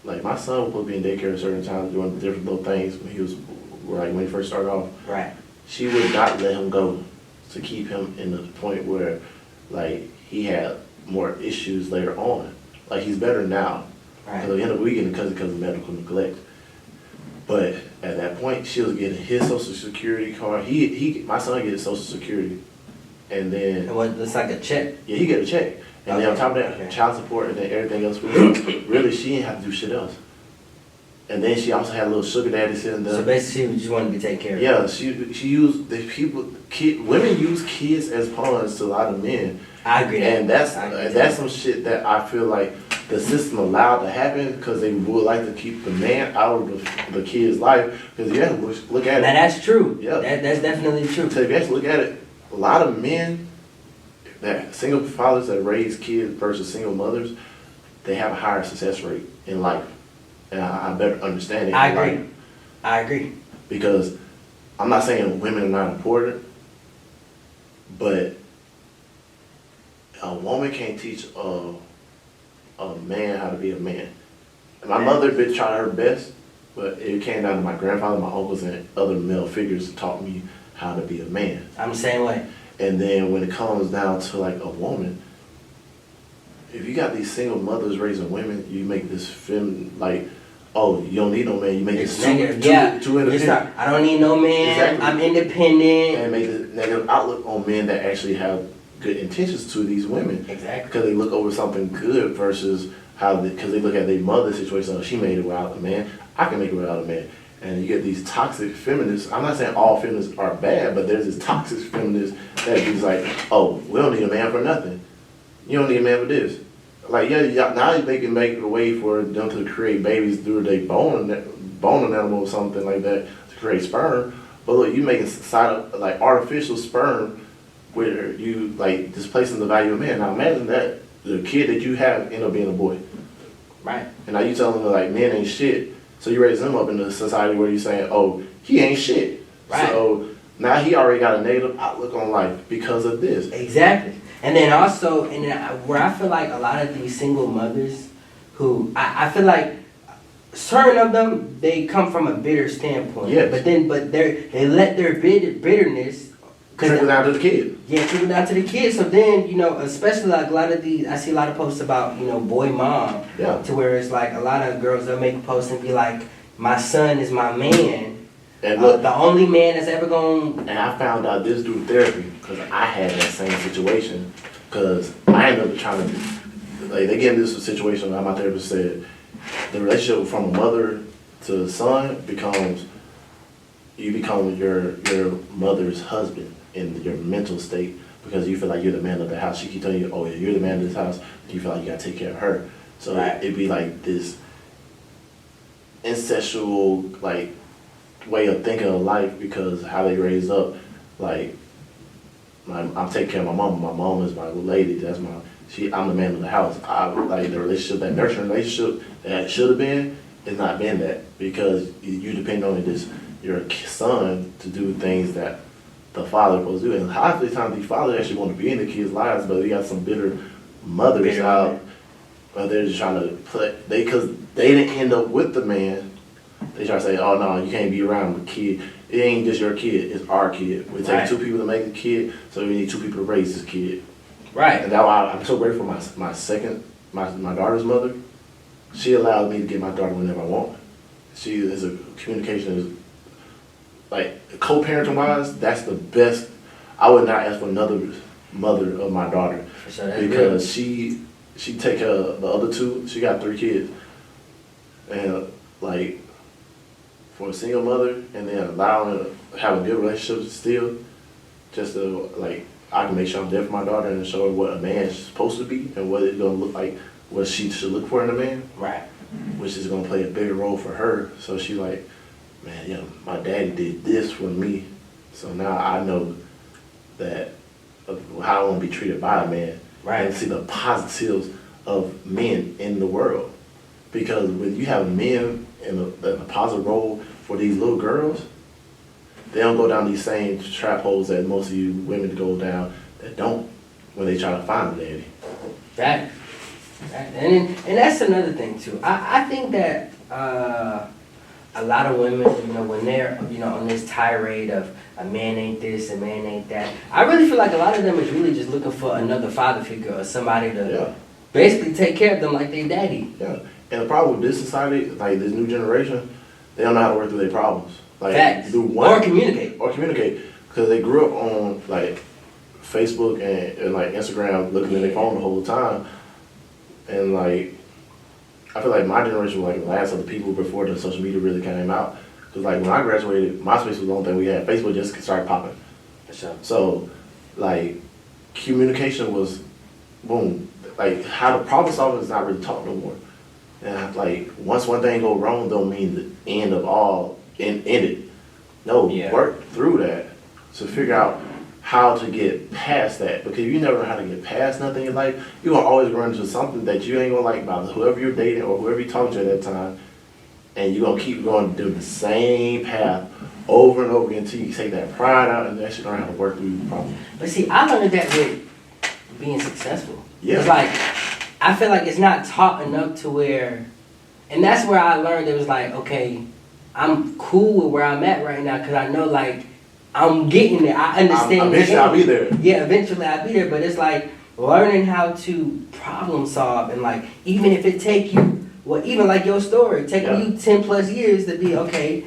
Speaker 2: like, my son was supposed to be in daycare at certain times doing different little things when he first started off.
Speaker 1: Right.
Speaker 2: She would not let him go to keep him in the point where, like, he had more issues later on. Like, he's better now.
Speaker 1: Right.
Speaker 2: So he ended up weakening because of medical neglect. But at that point, she was getting his Social Security card. My son gets Social Security, and then
Speaker 1: And what looks like a check.
Speaker 2: yeah, he get a check, and then on top of that,
Speaker 1: Okay.
Speaker 2: child support, and then everything else. Really, she didn't have to do shit else. And then she also had a little sugar daddy sitting there.
Speaker 1: So basically, she just wanted to be taken care of.
Speaker 2: Yeah, she used women use kids as pawns to a lot of men.
Speaker 1: I agree.
Speaker 2: And that's
Speaker 1: I agree.
Speaker 2: that's some shit that I feel like the system allowed to happen because they would like to keep the man out of the kid's life. Because yeah, look at
Speaker 1: Now
Speaker 2: it.
Speaker 1: that's true.
Speaker 2: Yeah.
Speaker 1: That's definitely true.
Speaker 2: So if you actually look at it, a lot of men, that single fathers that raise kids versus single mothers, they have a higher success rate in life. And I better understand it.
Speaker 1: I
Speaker 2: in
Speaker 1: agree.
Speaker 2: life.
Speaker 1: I agree.
Speaker 2: Because I'm not saying women are not important, but a woman can't teach a man how to be a man. And my mother did try her best, but it came down to my grandfather, my uncles, and other male figures that taught me how to be a man.
Speaker 1: I'm the same way.
Speaker 2: And then when it comes down to like a woman, if you got these single mothers raising women, you make this like, oh, you don't need no man. You make
Speaker 1: It's
Speaker 2: this
Speaker 1: negative.
Speaker 2: too
Speaker 1: Yeah.
Speaker 2: independent.
Speaker 1: I don't need no man.
Speaker 2: Exactly.
Speaker 1: I'm independent.
Speaker 2: And make a negative outlook on men that actually have good intentions to these women.
Speaker 1: Exactly.
Speaker 2: Because they look over something good versus because they look at their mother's situation. Oh, she made it without a man. I can make it without a man. And you get these toxic feminists. I'm not saying all feminists are bad, but there's this toxic feminist that is like, oh, we don't need a man for nothing. You don't need a man for this. Like, yeah, now they can make a way for them to create babies through their bone an animal or something like that to create sperm. But look, you making like artificial sperm where you like displacing the value of man. Now imagine that the kid that you have end up being a boy.
Speaker 1: Right.
Speaker 2: And now you telling them like men ain't shit. So you raise him up in a society where you're saying, oh, he ain't shit.
Speaker 1: Right.
Speaker 2: So now he already got a negative outlook on life because of this.
Speaker 1: Exactly. And then also, where I feel like a lot of these single mothers who, I feel like certain of them, they come from a bitter standpoint.
Speaker 2: Yes.
Speaker 1: But they let their bitterness
Speaker 2: Trickle down to the kid.
Speaker 1: Yeah, trickle down to the kids. So then, especially like a lot of these, I see a lot of posts about, boy mom.
Speaker 2: Yeah.
Speaker 1: To where it's like a lot of girls, they'll make a post and be like, my son is my man.
Speaker 2: And look,
Speaker 1: The only man that's ever gonna...
Speaker 2: and I found out this through therapy because I had that same situation because I ended up trying to, like, they get into this situation where my therapist said the relationship from a mother to a son you become your mother's husband in your mental state because you feel like you're the man of the house. She keep telling you, oh yeah, you're the man of this house, and you feel like you gotta take care of her. So
Speaker 1: Right.
Speaker 2: it'd be like this incestual like way of thinking of life because how they raised up. like, I'm taking care of my mom. My mom is my lady. I'm the man of the house. Like the relationship, that nurturing relationship that should have been, it's not been that because you depend on your son to do things that the father supposed to do. And half the time, the father actually want to be in the kids' lives, but we got some bitter mothers out, but they're just trying to play. Because they didn't end up with the man. They try to say, "Oh no, you can't be around the kid. It ain't just your kid; it's our kid. We take two people to make a kid, so we need two people to raise this kid."
Speaker 1: Right.
Speaker 2: And that's why I'm so grateful for my daughter's mother. She allowed me to get my daughter whenever I want. She is communication is like co-parenting wise. That's the best. I would not ask for another mother of my daughter because she take care of the other two. She got 3 kids, and like for a single mother, and then allowing her to have a good relationship still, just to like. I can make sure I'm there for my daughter and show her what a man is supposed to be and what it's gonna look like, what she should look for in a man.
Speaker 1: Right. Which
Speaker 2: is gonna play a bigger role for her. So she like, man, yeah, my daddy did this for me. So now I know that how I want to be treated by a man.
Speaker 1: Right.
Speaker 2: And see the positives of men in the world. Because when you have men in a positive role for these little girls, they don't go down these same trap holes that most of you women go down that don't when they try to find a daddy.
Speaker 1: Right. And that's another thing too. I think that a lot of women, when they're, on this tirade of a man ain't this, a man ain't that, I really feel like a lot of them is really just looking for another father figure or somebody to basically take care of them like their daddy.
Speaker 2: Yeah. And the problem with this society, like this new generation, they don't know how to work through their problems. Like,
Speaker 1: facts. Or communicate.
Speaker 2: Because they grew up on, like, Facebook and like, Instagram, looking at their phone the whole time. And, like, I feel like my generation was, like, the last of the people before the social media really came out. Because, like, when I graduated, MySpace was the only thing we had. Facebook just started popping.
Speaker 1: Sure.
Speaker 2: So, like, communication was, boom. Like, how the problem solving is not really taught no more. And, like, once one thing go wrong, don't mean the end of all. End it. No, work through that to figure out how to get past that. Because if you never know how to get past nothing in life, you're going to always run into something that you ain't going to like about whoever you're dating or whoever you're talking to at that time. And you're going to keep going doing the same path over and over again until you take that pride out and actually learn how to work through the problem.
Speaker 1: But see, I learned that with being successful.
Speaker 2: Yeah.
Speaker 1: It's like, I feel like it's not taught enough to where, and that's where I learned it was like, okay, I'm cool with where I'm at right now because I know, like, I'm getting there. I understand.
Speaker 2: Eventually I'll be there.
Speaker 1: Yeah, eventually I'll be there. But it's like learning how to problem solve and, like, even if it take you, even like your story, taking you 10 plus years to be, okay,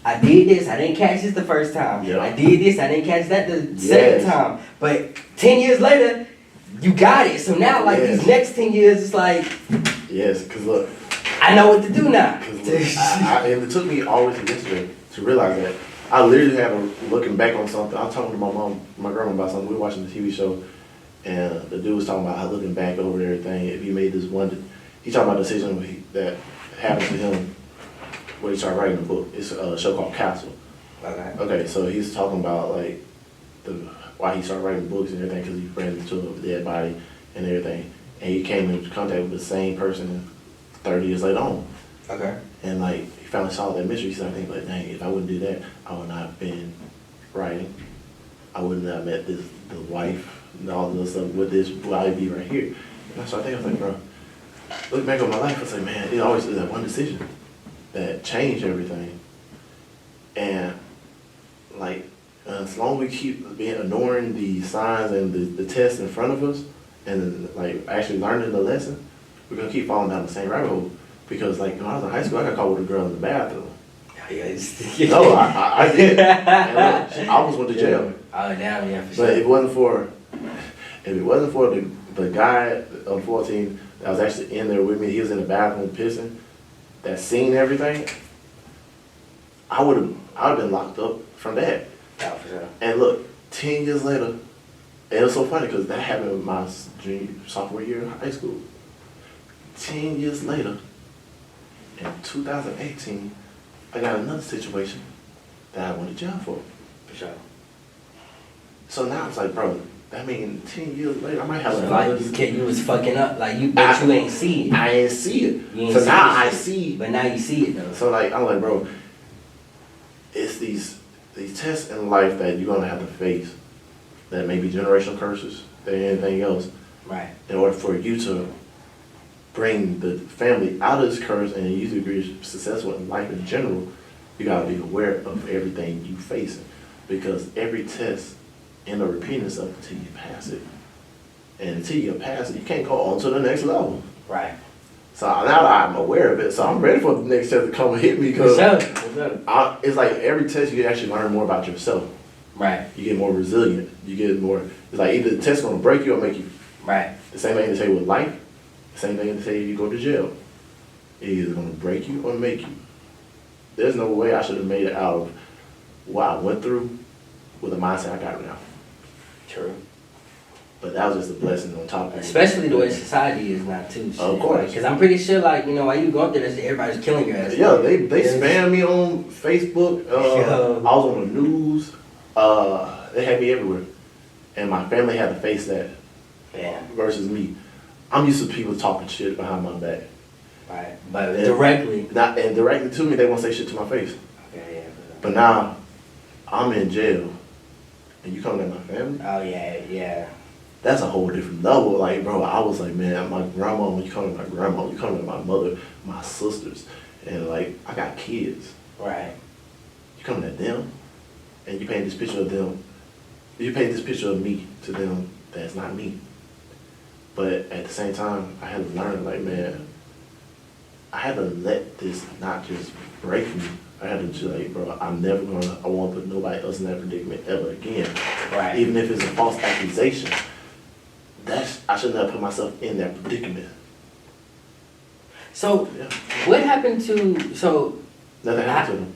Speaker 1: I did this, I didn't catch this the first time.
Speaker 2: Yeah.
Speaker 1: I did this, I didn't catch that the second time. But 10 years later, you got it. So now, like, these next 10 years, it's like...
Speaker 2: Yes, because look...
Speaker 1: I know what to do now.
Speaker 2: And it took me always yesterday to realize that. I literally had looking back on something. I was talking to my grandma about something. We were watching the TV show, and the dude was talking about how looking back over everything, if he made this one, he talking about a decision that happened to him when he started writing the book. It's a show called Castle. Okay, so he's talking about like why he started writing books and everything because he ran into a dead body and everything, and he came into contact with the same person 30 years later on.
Speaker 1: Okay.
Speaker 2: And like he finally solved that mystery. He started thinking like, dang, if I wouldn't do that, I would not have been writing. I wouldn't have met the wife and all this stuff with this I'd be right here. And I started thinking, I was like, bro, look back on my life, I was like, man, it always is that one decision that changed everything. And like as long as we keep ignoring the signs and the tests in front of us and like actually learning the lesson, we're gonna keep falling down the same rabbit hole. Because like when I was in high school, I got caught with a girl in the bathroom. No, I did. And look, I almost went to jail.
Speaker 1: Oh, damn, yeah, for
Speaker 2: But
Speaker 1: sure.
Speaker 2: if it wasn't for the guy on 14 that was actually in there with me, he was in the bathroom pissing, that seen everything, I would have been locked up from that.
Speaker 1: Yeah, for sure.
Speaker 2: And look, 10 years later, and it was so funny because that happened in my sophomore year in high school. 10 years later, in 2018, I got another situation that I went to jail for.
Speaker 1: For sure.
Speaker 2: So now it's like, bro, that mean 10 years later, I might have
Speaker 1: So
Speaker 2: another.
Speaker 1: like you was fucking up, like you, but you ain't see it.
Speaker 2: I ain't see it.
Speaker 1: You ain't
Speaker 2: So
Speaker 1: see
Speaker 2: now
Speaker 1: the
Speaker 2: I
Speaker 1: shit.
Speaker 2: see.
Speaker 1: But now you see it though.
Speaker 2: So like, I'm like, bro, it's these tests in life that you're gonna have to face. That may be generational curses, than anything else.
Speaker 1: Right.
Speaker 2: In order for you to bring the family out of this curse and you to be successful in life in general, you gotta be aware of everything you facing. Because every test end up repeating itself until you pass it. And until you pass it, you can't go on to the next level.
Speaker 1: Right.
Speaker 2: So now that I'm aware of it, so I'm ready for the next test to come and hit me because it's like every test you actually learn more about yourself.
Speaker 1: Right.
Speaker 2: You get more resilient. You get more, it's like either the test gonna break you or make you.
Speaker 1: Right.
Speaker 2: The same thing to say with life, the same thing to say if you go to jail. It's either gonna break you or make you. There's no way I should have made it out of what I went through with the mindset I got now.
Speaker 1: True.
Speaker 2: But that was just a blessing on top of it.
Speaker 1: Especially the way society is now too. Shit.
Speaker 2: Of course.
Speaker 1: Because I'm pretty sure, like, you know, while you going through this, everybody's killing your ass.
Speaker 2: Yeah, they spam me on Facebook. I was on the news. They had me everywhere. And my family had to face that.
Speaker 1: Yeah.
Speaker 2: Versus me. I'm used to people talking shit behind my back.
Speaker 1: Right. But directly.
Speaker 2: And directly to me, they won't say shit to my face.
Speaker 1: Okay, yeah.
Speaker 2: But now, I'm in jail. And you coming at my family?
Speaker 1: Oh, yeah, yeah.
Speaker 2: That's a whole different level. Like, bro, I was like, man, my grandma, when you come to my grandma, you come to my mother, my sisters, and like, I got kids.
Speaker 1: Right.
Speaker 2: You coming at them, and you paint this picture of them, you paint this picture of me to them that's not me. But at the same time, I had to learn, like, man, I had to let this not just break me. I had to just like, bro, I won't put nobody else in that predicament ever again.
Speaker 1: Right.
Speaker 2: Even if it's a false accusation. I should not put myself in that predicament.
Speaker 1: So,
Speaker 2: Yeah.
Speaker 1: what happened to,
Speaker 2: Nothing happened to them.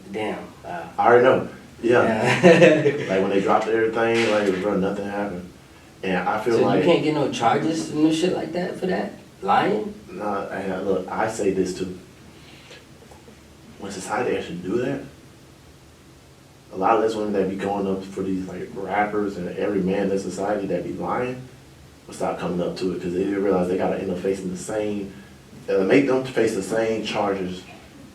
Speaker 1: Damn.
Speaker 2: I already know. Yeah.
Speaker 1: Yeah.
Speaker 2: Like when they dropped everything, like, bro, nothing happened. And I feel
Speaker 1: So
Speaker 2: like.
Speaker 1: you can't get no charges and no shit like that for that? Lying?
Speaker 2: Nah, and look, I say this too. When society actually do that, a lot of those women that be going up for these like rappers and every man in society that be lying will stop coming up to it because they realize they gotta end up facing the same, make them face the same charges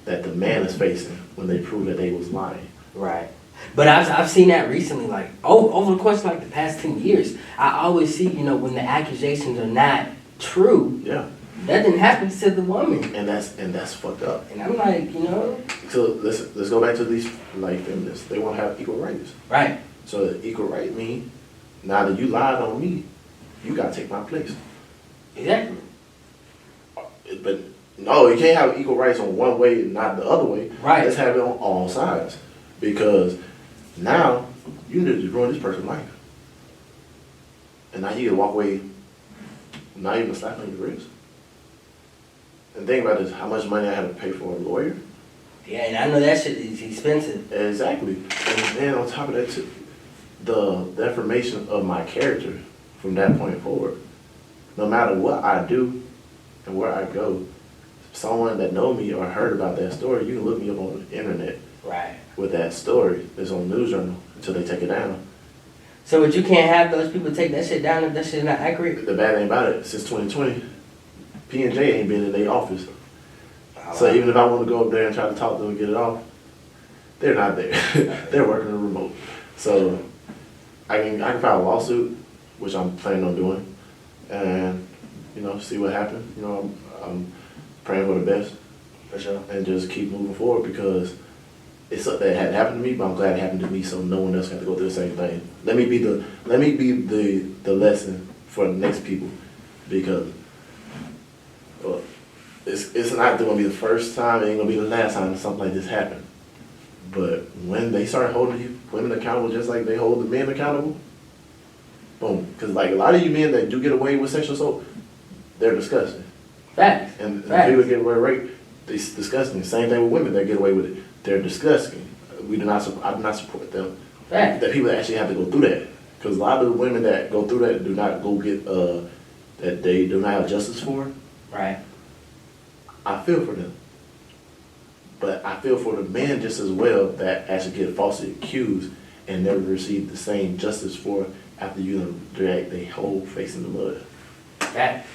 Speaker 2: that the man is facing when they prove that they was lying.
Speaker 1: Right. But I've seen that recently, like over the course of like the past 10 years. I always see, you know, when the accusations are not true,
Speaker 2: Yeah.
Speaker 1: that didn't happen to the woman.
Speaker 2: And that's fucked up.
Speaker 1: And I'm like, you know.
Speaker 2: So let's go back to these like feminists. They want to have equal rights.
Speaker 1: Right.
Speaker 2: So the equal right mean now that you lied on me, you gotta take my place.
Speaker 1: Exactly.
Speaker 2: But no, you can't have equal rights on one way and not the other way.
Speaker 1: Right.
Speaker 2: Let's have it on all sides. Because now you need to ruin this person's life. And now you can walk away not even slapping your wrist. And think about this, how much money I had to pay for a lawyer.
Speaker 1: Yeah, and I know that shit is expensive.
Speaker 2: Exactly. And then on top of that too, the deformation of my character from that point forward. No matter what I do and where I go, someone that know me or heard about that story, you can look me up on the internet.
Speaker 1: Right.
Speaker 2: With that story that's on the news journal until they take it down.
Speaker 1: So but you can't have those people take that shit down if that shit's not accurate?
Speaker 2: The bad thing about it, since 2020, P&J ain't been in their office. So even if I want to go up there and try to talk to them and get it off, they're not there. They're working remote. So I can file a lawsuit, which I'm planning on doing, and you know, see what happens. You know, I'm praying for the best.
Speaker 1: For sure.
Speaker 2: And just keep moving forward because it's something that hadn't happened to me, but I'm glad it happened to me so no one else got to go through the same thing. Let me be the lesson for the next people because it's not going to be the first time, it ain't going to be the last time something like this happened. But when they start holding you women accountable just like they hold the men accountable, boom. Because like a lot of you men that do get away with sexual assault, they're disgusting.
Speaker 1: Facts.
Speaker 2: And
Speaker 1: Facts.
Speaker 2: people get away with rape, it's disgusting. Same thing with women that get away with it. They're disgusting. I do not support them.
Speaker 1: Facts.
Speaker 2: That people actually have to go through that. Because a lot of the women that go through that do not go get, that they do not have justice for.
Speaker 1: Right.
Speaker 2: I feel for them. But I feel for the men just as well that actually get falsely accused and never receive the same justice for after you done drag their whole face in the mud.
Speaker 1: That,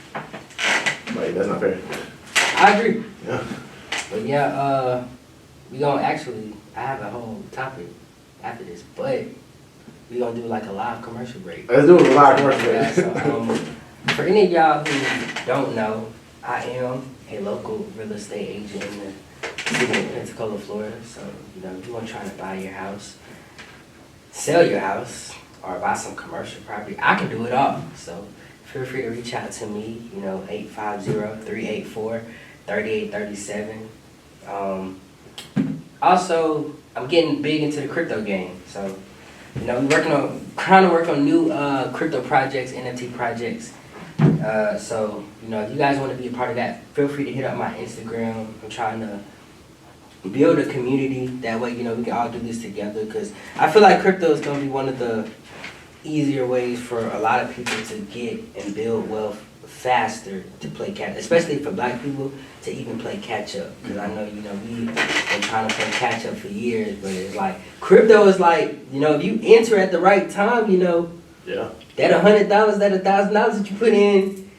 Speaker 2: Like, that's not fair.
Speaker 1: I agree.
Speaker 2: Yeah.
Speaker 1: But yeah, we gonna actually, I have a whole topic after this, but we gonna do like a live commercial break.
Speaker 2: Let's do a live commercial break.
Speaker 1: Yeah, so, for any of y'all who don't know, I am a local real estate agent in the city of Pensacola, Florida. So, you know, if you want to try to buy your house, sell your house, or buy some commercial property, I can do it all. So feel free to reach out to me, you know, 850-384-3837. Also, I'm getting big into the crypto game. So, you know, we're trying to work on new crypto projects, NFT projects. So, you know, if you guys want to be a part of that, feel free to hit up my Instagram. I'm trying to build a community. That way, you know, we can all do this together. Because I feel like crypto is going to be one of the easier ways for a lot of people to get and build wealth faster to play catch, especially for black people to even play catch up. Because I know, you know, we've been trying to play catch up for years, but it's like crypto is like, you know, if you enter at the right time, you know,
Speaker 2: Yeah.
Speaker 1: that $100, that $1,000 that you put in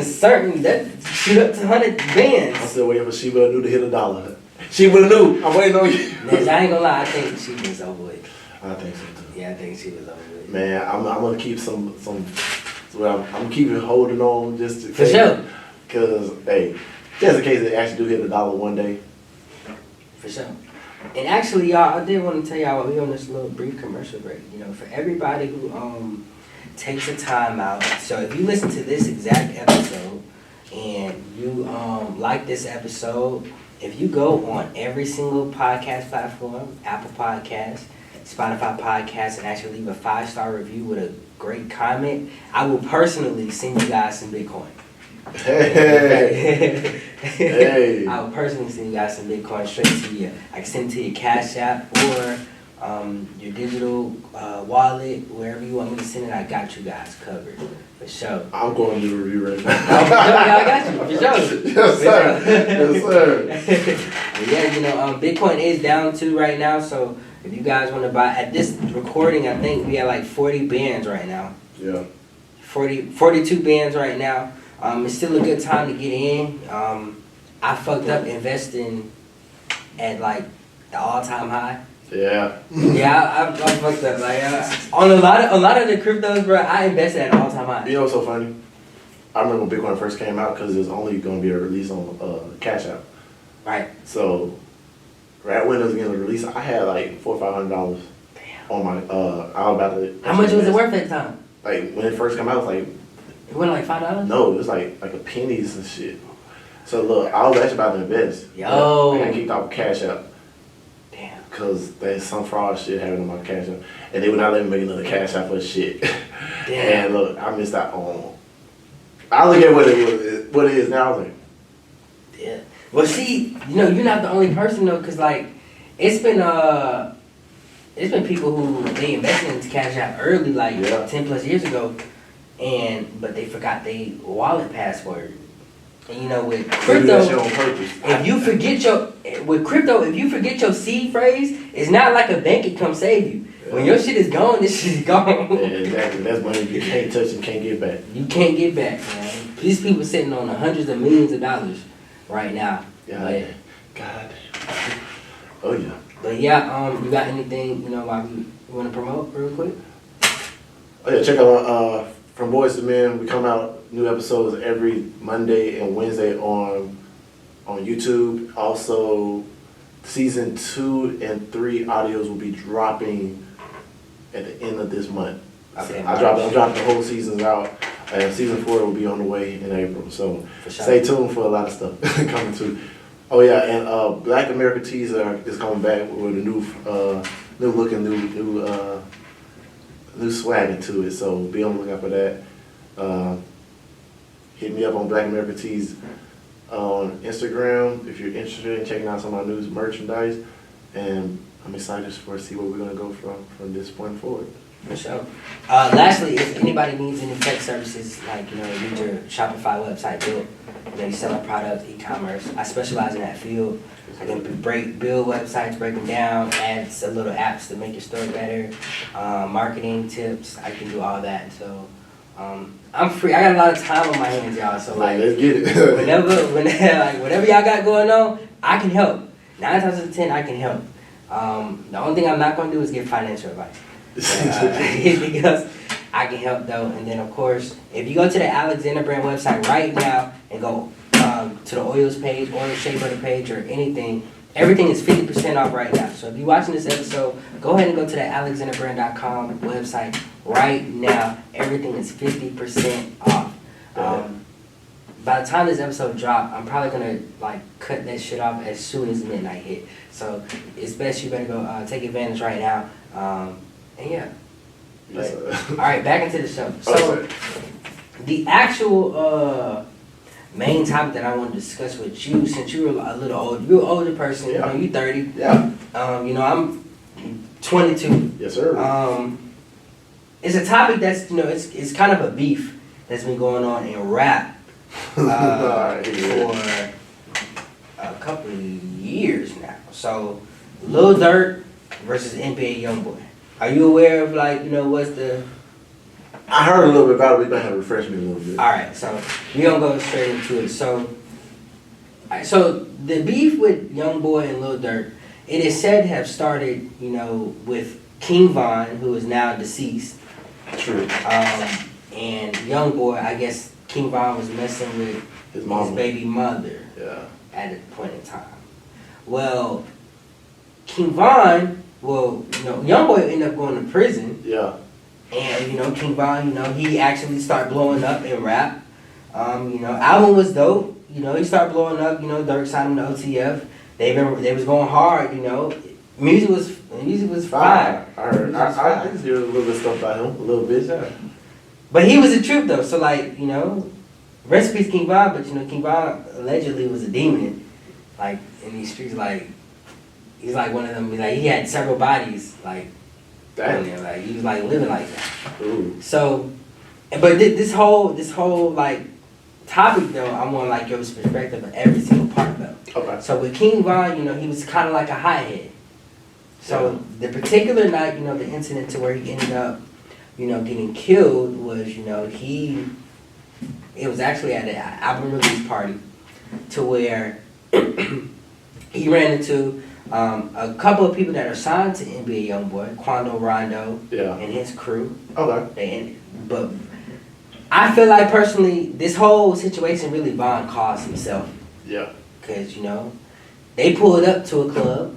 Speaker 1: certain, that shoot up to 100
Speaker 2: I'm
Speaker 1: bands.
Speaker 2: still waiting for Sheba Inu to hit $1. Sheba Inu, I'm waiting on you.
Speaker 1: Man, I ain't gonna lie, I think she was over with.
Speaker 2: I think so too.
Speaker 1: Yeah, I think she was over with.
Speaker 2: Man, I'm gonna keep some. Well, I'm keeping holding on just to
Speaker 1: For sure.
Speaker 2: Cause hey, just in case they actually do hit $1 one day.
Speaker 1: For sure. And actually, y'all, I did want to tell y'all we on this little brief commercial break. You know, for everybody who takes the time out. So if you listen to this exact episode and you like this episode, if you go on every single podcast platform, Apple Podcasts, Spotify Podcasts, and actually leave a 5-star review with a great comment, I will personally send you guys some Bitcoin.
Speaker 2: Hey. Hey.
Speaker 1: I will personally send you guys some Bitcoin straight to you. I can send it to your Cash App or your digital wallet, wherever you want me to send it. I got you guys covered for sure.
Speaker 2: I'm going to do a review right now.
Speaker 1: I got you for sure.
Speaker 2: Yes, sir. Yes, sir.
Speaker 1: But yeah, you know, Bitcoin is down too right now. So if you guys want to buy, at this recording, I think we have like 40 bands right now.
Speaker 2: Yeah.
Speaker 1: 42 bands right now. It's still a good time to get in. I fucked up investing at like the all-time high.
Speaker 2: Yeah.
Speaker 1: Yeah, I fucked up. Like on a lot of the cryptos, bro, I invested at all-time high.
Speaker 2: You know what's so funny? I remember when Bitcoin first came out because it was only going to be a release on Cash App.
Speaker 1: Right.
Speaker 2: So right when it was getting released, I had like $400 or $500 on my. I was about to.
Speaker 1: How much was it worth at the time?
Speaker 2: Like when it first came out, it was like.
Speaker 1: It went like $5?
Speaker 2: No, it was like a pennies and shit. So look, I was actually about to invest.
Speaker 1: Yo.
Speaker 2: I got kicked off Cash App.
Speaker 1: Damn.
Speaker 2: Because there's some fraud shit happening on my Cash App. And they would not let me make another Cash App for shit.
Speaker 1: Damn.
Speaker 2: And look, I missed out on. I look at what it is now. I was like,
Speaker 1: Yeah. Well, see, you know, you're not the only person though, cause like it's been people who they invested into Cash App early, like 10 plus years ago, but they forgot their wallet password. And you know, with
Speaker 2: they do that shit
Speaker 1: crypto,
Speaker 2: on purpose.
Speaker 1: if you forget your seed phrase, it's not like a bank can come save you. When your shit is gone, this shit is gone.
Speaker 2: Yeah, exactly. That's money you can't touch and can't get back.
Speaker 1: You can't get back, man. These people sitting on hundreds of millions of dollars right now.
Speaker 2: God. Oh yeah.
Speaker 1: But yeah, you got anything, you know, you want to promote real quick?
Speaker 2: Oh yeah, check out From Boyz to Men. We come out new episodes every Monday and Wednesday on YouTube. Also, season 2 and 3 audios will be dropping at the end of this month.
Speaker 1: Okay.
Speaker 2: I'm dropping the whole seasons out, and season 4 will be on the way in April. So
Speaker 1: For sure.
Speaker 2: stay tuned for a lot of stuff coming too. Oh yeah, and Black America Tees is coming back with a new look and new swag into it. So be on the lookout for that. Hit me up on Black America Tees on Instagram if you're interested in checking out some of my new merchandise. And I'm excited to see where we're gonna go from this point forward.
Speaker 1: For sure. Lastly, if anybody needs any tech services, like, you need your Shopify website built, you sell a product, e-commerce, I specialize in that field. I can build websites, break them down, add a little apps to make your store better, marketing tips, I can do all that. So, I'm free. I got a lot of time on my hands, y'all. So, like,
Speaker 2: let's get it.
Speaker 1: whatever y'all got going on, I can help. 9 times out of 10, I can help. The only thing I'm not going to do is give financial advice. Because I can help though. And then, of course, if you go to the Alexander Brand website right now and go to the oils page or the shea butter page or anything, everything is 50% off right now. So if you're watching this episode, go ahead and go to the alexanderbrand.com website right now. Everything is 50% off. By the time this episode drops, I'm probably gonna cut that shit off as soon as midnight hit. So it's best you better go take advantage right now. And yeah.
Speaker 2: Yes,
Speaker 1: all right, back into the show. So the actual main topic that I want to discuss with you, since you were a little older, you're an older person.
Speaker 2: Yeah.
Speaker 1: You're 30.
Speaker 2: Yeah.
Speaker 1: I'm 22.
Speaker 2: Yes, sir.
Speaker 1: It's a topic that's it's kind of a beef that's been going on in rap for a couple of years now. So Lil Durk versus NBA Youngboy. Are you aware of what's the?
Speaker 2: I heard a little bit about it. We're gonna have to refresh me a little bit.
Speaker 1: All right, so we gonna go straight into it. So the beef with Youngboy and Lil Durk, it is said to have started, with King Von, who is now deceased.
Speaker 2: True.
Speaker 1: And Youngboy, I guess King Von was messing with his baby mother.
Speaker 2: Yeah.
Speaker 1: At a point in time. Well, King Von. Well, Youngboy ended up going to prison.
Speaker 2: Yeah.
Speaker 1: And, King Von, he actually started blowing up in rap. Album was dope. He started blowing up. Durk signed him to OTF. They was going hard, Music was fire.
Speaker 2: I heard. I just hear a little bit of stuff about him. A little bit, yeah.
Speaker 1: But he was the truth, though. So, rest in peace, King Von. But, King Von allegedly was a demon. In these streets, he's one of them. He had several bodies,
Speaker 2: Damn.
Speaker 1: He was living like that.
Speaker 2: Ooh.
Speaker 1: So, but this whole topic though, I want your perspective of every single part though.
Speaker 2: Okay.
Speaker 1: So with King Von, he was kind of like a hothead. So the particular night, the incident to where he ended up, getting killed was, it was actually at an album release party, to where he ran into a couple of people that are signed to NBA Youngboy, Quando Rondo, and his crew.
Speaker 2: Okay.
Speaker 1: But I feel like personally, this whole situation really Von caused himself.
Speaker 2: Yeah.
Speaker 1: Because, they pulled up to a club.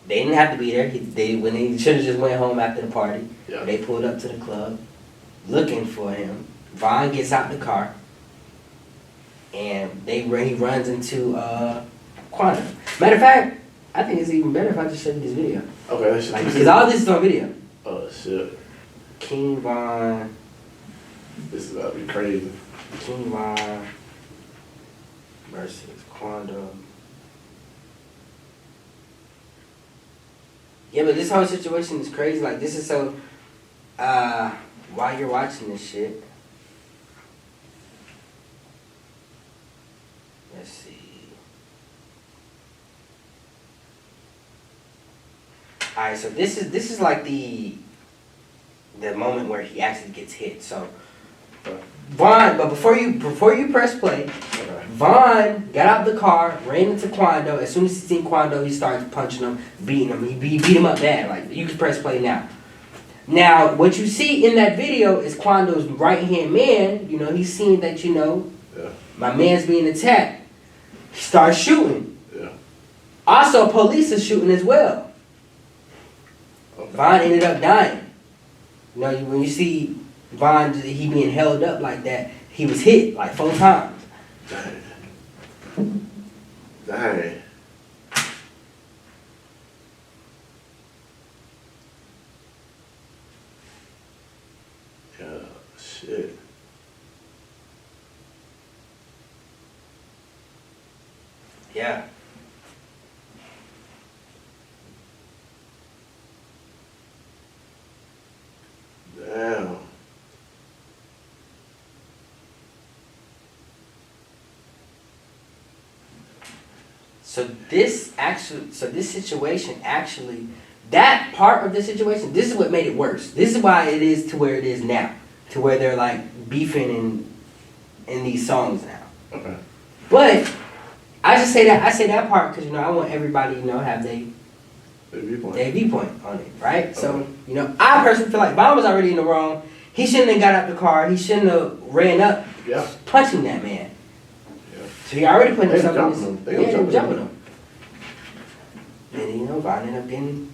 Speaker 1: They didn't have to be there. When he should have just went home after the party.
Speaker 2: Yeah.
Speaker 1: They pulled up to the club looking for him. Von gets out the car. And he runs into Quando. Matter of fact, I think it's even better if I just show you this video.
Speaker 2: Okay.
Speaker 1: Because all this is on video.
Speaker 2: Oh, shit.
Speaker 1: King Von.
Speaker 2: This is about to be crazy.
Speaker 1: King Von versus Quando. Yeah, but this whole situation is crazy. This is so... while you're watching this shit... Let's see... Alright, so this is the moment where he actually gets hit. So Von, but before you press play, Von got out the car, ran into Quando. As soon as he seen Quando, he starts punching him, beating him. He beat him up bad. You can press play now. Now, what you see in that video is Quando's right-hand man. He's seeing that, my man's being attacked. He starts shooting.
Speaker 2: Yeah.
Speaker 1: Also, police are shooting as well. Von ended up dying. When you see Von, he being held up like that, he was hit 4 times.
Speaker 2: Dang. Yeah, shit.
Speaker 1: Yeah. So this situation actually, that part of the situation, this is what made it worse. This is why it is to where it is now, to where they're like beefing in these songs now.
Speaker 2: Okay.
Speaker 1: But I say that part because I want everybody have their viewpoint on it, right? Okay. So I personally feel like Von was already in the wrong. He shouldn't have got out the car. He shouldn't have ran up, punching that man. Yeah. So he already put himself in this. They were jumping him. And Von ended up getting.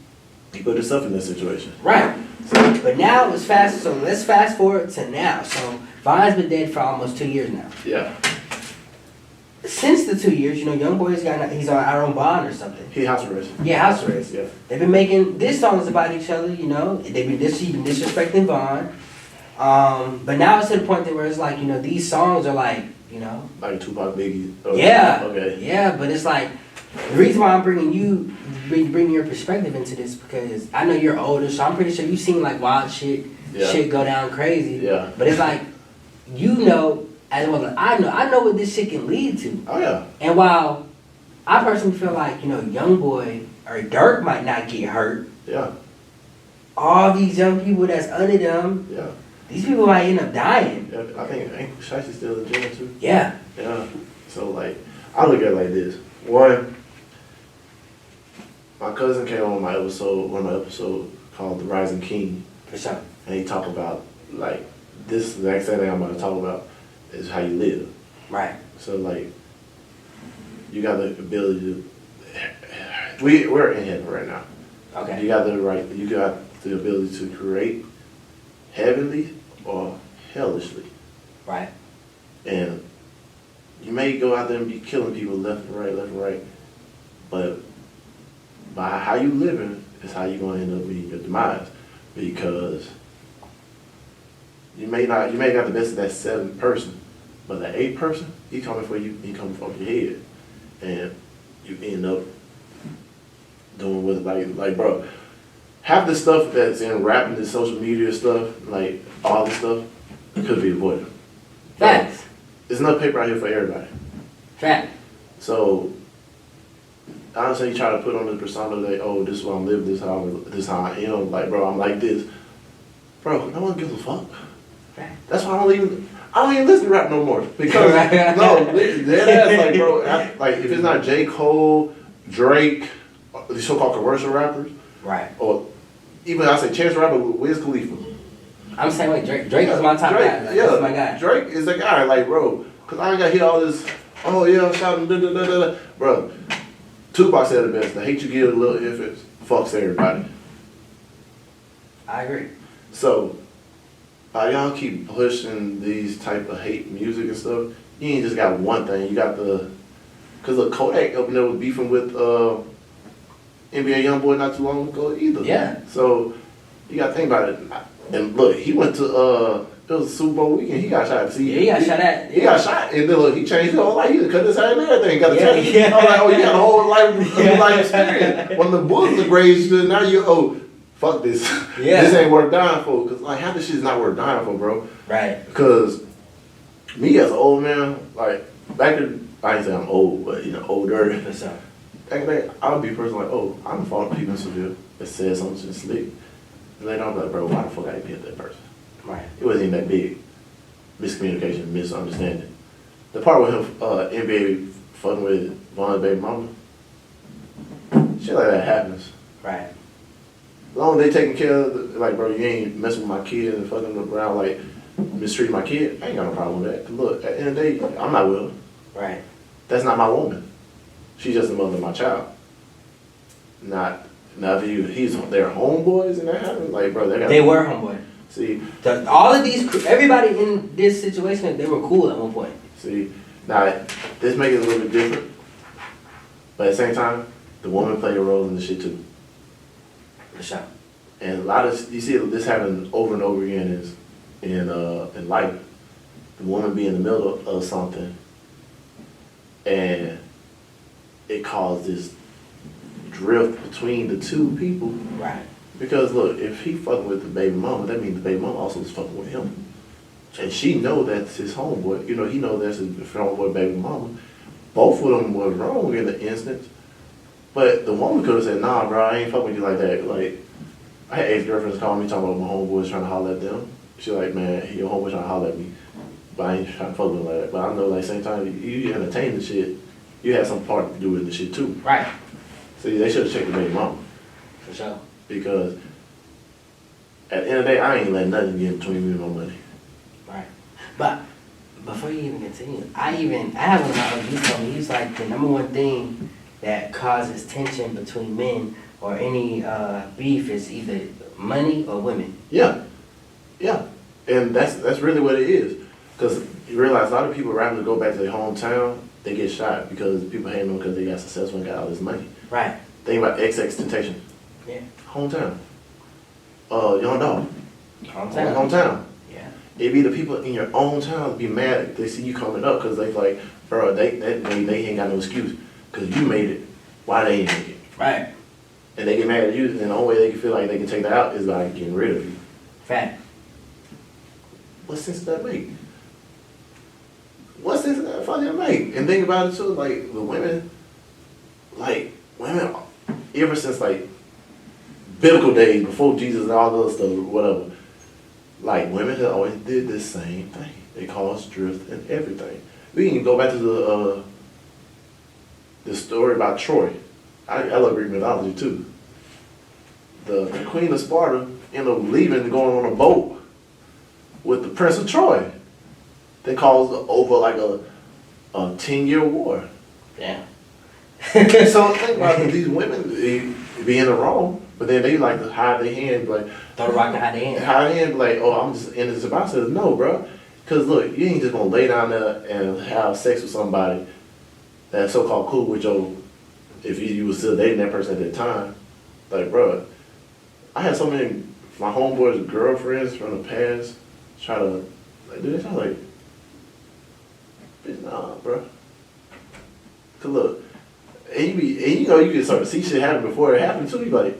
Speaker 2: He put himself in this situation.
Speaker 1: Right. So, but now it's fast. So let's fast forward to now. So Von's been dead for almost 2 years now.
Speaker 2: Yeah.
Speaker 1: Since the 2 years, Youngboy's he's on our own bond or something.
Speaker 2: He house arrest.
Speaker 1: Yeah, house arrest.
Speaker 2: Yeah.
Speaker 1: They've been making diss songs about each other. They've been disrespecting Von. But now it's to the point where it's like these songs are like
Speaker 2: like Tupac, Biggie.
Speaker 1: Yeah.
Speaker 2: Okay.
Speaker 1: Yeah, but it's like the reason why I'm bringing your perspective into this because I know you're older, so I'm pretty sure you've seen like wild shit go down crazy.
Speaker 2: Yeah.
Speaker 1: But it's like as well as I know what this shit can lead to.
Speaker 2: Oh yeah.
Speaker 1: And while I personally feel like Youngboy or Durk might not get hurt.
Speaker 2: Yeah.
Speaker 1: All these young people that's under them.
Speaker 2: Yeah.
Speaker 1: These people might end up dying.
Speaker 2: Yeah, I think Shicey's still in jail too.
Speaker 1: Yeah.
Speaker 2: Yeah. So like, I look at it like this. One, my cousin came on one of my episodes called The Rising King.
Speaker 1: For sure.
Speaker 2: And he talked about like this the next thing I'm about to talk about is how you live.
Speaker 1: Right.
Speaker 2: So like, you got the ability to. We're in heaven right now.
Speaker 1: Okay.
Speaker 2: You got the ability to create heavenly or hellishly.
Speaker 1: Right.
Speaker 2: And you may go out there and be killing people left and right, but by how you living is how you're gonna end up being your demise. Because you may not the best of that 7th person, but that 8th person, he coming for you, he coming for your head. And you end up doing what like bro. Half the stuff that's in rap and the social media stuff, like all this stuff, could be avoided.
Speaker 1: Facts.
Speaker 2: There's enough paper out here for everybody.
Speaker 1: Fact.
Speaker 2: So, honestly, you try to put on this persona that, oh, this is what I'm living, this is how I am. Like, bro, I'm like this. Bro, no one gives a fuck.
Speaker 1: Fact.
Speaker 2: That's why I don't even listen to rap no more. Because, no, that's like, bro, like, if it's not J. Cole, Drake, these so-called commercial rappers,
Speaker 1: right.
Speaker 2: Or even I say Chance Rapper with Wiz Khalifa.
Speaker 1: I'm saying like Drake is my top guy. Like, that's my guy.
Speaker 2: Drake is a guy, like, bro, because I ain't got to hear all this, oh yeah, I'm shouting, da da da da. Bro, Tupac said it best, the hate you give to little infants fucks everybody.
Speaker 1: I agree.
Speaker 2: So, y'all keep pushing these type of hate music and stuff, you ain't just got one thing, you got because look, Kodak up there was beefing with NBA Youngboy not too long ago either.
Speaker 1: Yeah.
Speaker 2: So you got to think about it. And look, he went to it was Super Bowl weekend. He got shot. See,
Speaker 1: he got shot at. Yeah.
Speaker 2: He got shot, and then look, he changed his whole life. He cut his hair and everything. Got a tattoo.
Speaker 1: Yeah.
Speaker 2: I'm like, oh, you got a whole life experience. When the Bulls are raised, now you fuck this.
Speaker 1: Yeah.
Speaker 2: This ain't worth dying for. Cause like half this shit's not worth dying for, bro.
Speaker 1: Right.
Speaker 2: Because me as an old man, like back in, I ain't say I'm old, but older.
Speaker 1: For sure.
Speaker 2: Back then, I would be a person like, oh, I'm following people in Seville that said something just slick. And later on, I'm like, bro, why the fuck I hit that person?
Speaker 1: Right.
Speaker 2: It wasn't even that big. Miscommunication, misunderstanding. The part with him, NBA fucking with Von's baby mama, shit like that happens.
Speaker 1: Right.
Speaker 2: As long as they taking care of, like, bro, you ain't messing with my kid and fucking around, like, mistreating my kid, I ain't got no problem with that. 'Cause look, at the end of the day, I'm not with her.
Speaker 1: Right.
Speaker 2: That's not my woman. She's just the mother of my child. Now if he's their homeboys and that happened, like, bro,
Speaker 1: they were homeboy.
Speaker 2: See,
Speaker 1: all of these, everybody in this situation, they were cool at one point.
Speaker 2: See, now this makes it a little bit different, but at the same time, the woman played a role in the shit too.
Speaker 1: For sure.
Speaker 2: And a lot of you see this happen over and over again in life. The woman be in the middle of something, and it caused this drift between the two people.
Speaker 1: Right.
Speaker 2: Because look, if he fucking with the baby mama, that means the baby mama also is fucking with him. And she know that's his homeboy. He know that's his homeboy baby mama. both of them was wrong in the instance. But the woman could have said, nah, bro, I ain't fuck with you like that. Like, I had ex-girlfriends calling me talking about my homeboys trying to holler at them. She like, man, your homeboy trying to holler at me. But I ain't trying to fuck with him like that. But I know, like, same time, you entertain the shit, you had some part to do with the shit, too.
Speaker 1: Right.
Speaker 2: See, they should have checked the baby mama.
Speaker 1: For sure.
Speaker 2: Because at the end of the day, I ain't letting nothing get between me and my money.
Speaker 1: Right. But before you even continue, I have one of my OGs told me, he's like, the number one thing that causes tension between men or any beef is either money or women.
Speaker 2: Yeah. Yeah. And that's really what it is. Because you realize a lot of people rather go back to their hometown, they get shot because people hate them because they got successful and got all this money.
Speaker 1: Right.
Speaker 2: Think about XXXTentacion.
Speaker 1: Yeah.
Speaker 2: Hometown. Young Dog. Hometown.
Speaker 1: Yeah.
Speaker 2: It be the people in your own town be mad if they see you coming up because they like, bro, they ain't got no excuse because you made it. Why they ain't make it?
Speaker 1: Right.
Speaker 2: And they get mad at you, and the only way they can feel like they can take that out is by getting rid of you.
Speaker 1: Fact.
Speaker 2: What sense does that make? What sense does that fucking make? And think about it too, like the women, ever since like biblical days, before Jesus and all the other stuff, whatever, like women have always did the same thing. They caused drift and everything. We can go back to the story about Troy. I love Greek mythology too. The Queen of Sparta ended up leaving and going on a boat with the Prince of Troy. They caused over like a 10-year war.
Speaker 1: Yeah.
Speaker 2: So think about it, these women they be in the wrong, but then they like to hide their hand, like
Speaker 1: Throw the rock to hide their hand.
Speaker 2: hide their hand, like, oh, I'm just in this about. I said, no, bro, because look, you ain't just gonna lay down there and have sex with somebody that's so-called cool with your. If you was still dating that person at that time, like, bro, I had so many my homeboys' girlfriends from the past try to like do this. I was like, bitch, nah, bro. Cause look, and you know you can sort of see shit happen before it happened too. You like,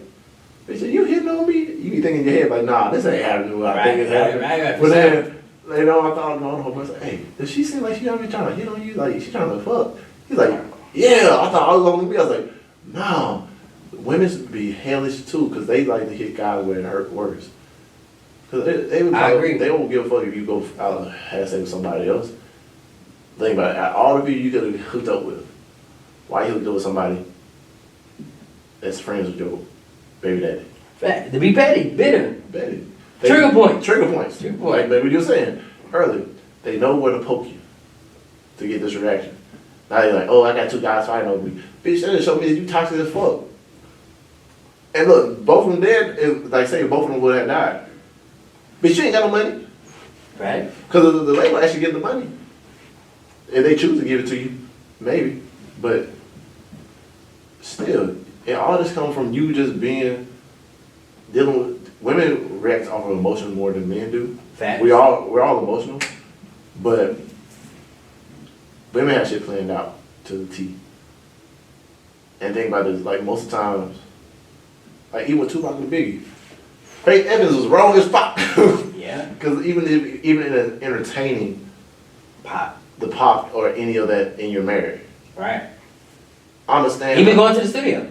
Speaker 2: bitch, are you hitting on me? You be thinking in your head like, nah, this ain't happening. I think it's happening.
Speaker 1: Right.
Speaker 2: But then later on, I thought on the whole person, hey, does she seem like she trying to hit on you? Like she trying to fuck? He's like, yeah. I thought I was only me. I was like, no. Women be hellish too, cause they like to hit guys where it hurt worse. Cause they would
Speaker 1: I agree.
Speaker 2: They won't give a fuck if you go out and have sex with somebody else. Think about it. All the people you could have hooked up with, why you hooked up with somebody that's friends with your baby daddy?
Speaker 1: Fact. To be petty, bitter.
Speaker 2: Betty.
Speaker 1: Trigger points.
Speaker 2: Trigger points.
Speaker 1: Trigger point.
Speaker 2: Like what you were saying earlier. They know where to poke you to get this reaction. Now they're like, oh, I got two guys fighting over me. Bitch, that just showed me that you toxic as fuck. And look, both of them dead, and like say both of them would have died. Bitch, you ain't got no money.
Speaker 1: Right.
Speaker 2: Because the label actually get the money. If they choose to give it to you, maybe. But still, and all this comes from you just dealing with, women react off of emotions more than men do.
Speaker 1: Facts.
Speaker 2: We're all emotional, but women have shit planned out to the T. And think about this, like most of the times, like even with Tupac and Biggie, Faith Evans was wrong as fuck.
Speaker 1: Yeah.
Speaker 2: Because even in entertaining the pop or any of that in your marriage.
Speaker 1: Right.
Speaker 2: I understand.
Speaker 1: Even going to the studio.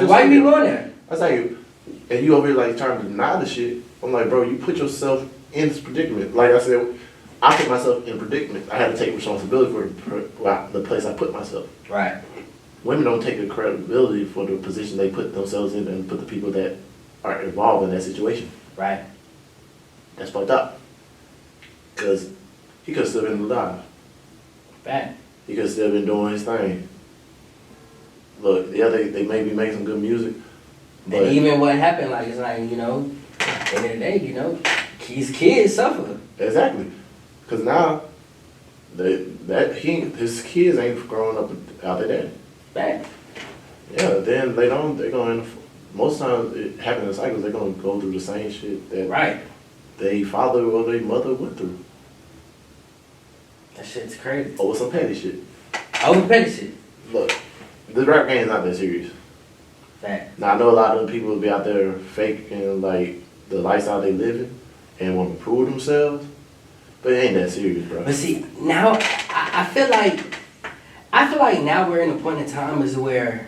Speaker 1: Why you be going there?
Speaker 2: I tell you, and you over here like trying to deny the shit. I'm like, bro, you put yourself in this predicament. Like I said, I put myself in a predicament. I had to take responsibility for the place I put myself.
Speaker 1: Right.
Speaker 2: Women don't take the credibility for the position they put themselves in and put the people that are involved in that situation.
Speaker 1: Right.
Speaker 2: That's fucked up. Because he could have still been alive.
Speaker 1: Fact.
Speaker 2: He could have still been doing his thing. Look, yeah, they maybe make some good music. But
Speaker 1: And even what happened, like, it's like, you know, at the end of the day, you know, his kids suffer.
Speaker 2: Exactly. Because now, his kids ain't growing up out their daddy.
Speaker 1: Fact.
Speaker 2: Yeah, then later on, they're going, most times it happens in cycles, they're going to go through the same shit that
Speaker 1: Right.
Speaker 2: their father or their mother went through.
Speaker 1: That shit's crazy.
Speaker 2: Over some petty shit.
Speaker 1: Over petty shit.
Speaker 2: Look, the rap game is not that serious.
Speaker 1: Fact.
Speaker 2: Now, I know a lot of people will be out there faking, like, the lifestyle they living and want to prove themselves, but it ain't that serious, bro.
Speaker 1: But see, now, I feel like I feel like now we're in a point in time is where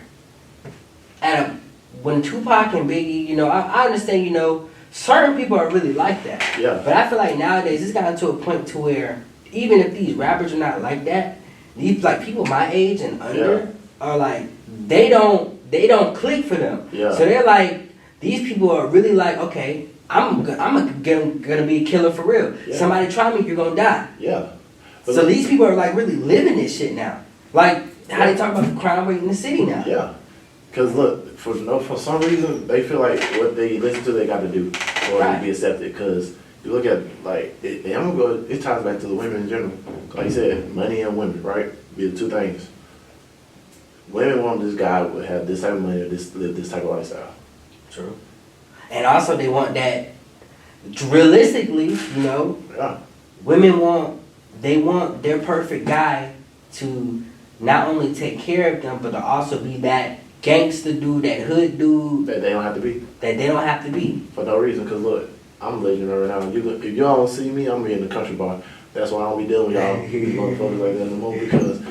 Speaker 1: when Tupac and Biggie, you know, I understand, you know, certain people are really like that.
Speaker 2: Yeah.
Speaker 1: But I feel like nowadays it's gotten to a point to where even if these rappers are not like that, these like people my age and under are like they don't click for them.
Speaker 2: Yeah.
Speaker 1: So they're like these people are really like, okay, I'm gonna be a killer for real.
Speaker 2: Yeah.
Speaker 1: Somebody try me, you're gonna die.
Speaker 2: Yeah. But
Speaker 1: So these people are like really living this shit now. Like how they talk about the crime rate in the city now.
Speaker 2: Yeah. Because look, for some reason, they feel like what they listen to, they got to do for it to be accepted. Because you look at, like, and I'm going to go, it ties back to the women in general. Like you said, money and women, right? Be the two things. Women want this guy to have this type of money or live this type of lifestyle.
Speaker 1: True. And also they want that, realistically, you know, women want their perfect guy to not only take care of them, but to also be that gangster dude, that hood dude.
Speaker 2: That they don't have to be.
Speaker 1: That they don't have to be.
Speaker 2: For no reason, because look, I'm legendary now. If y'all don't see me, I'm in the country bar. That's why I don't be dealing with y'all motherfuckers like that anymore, because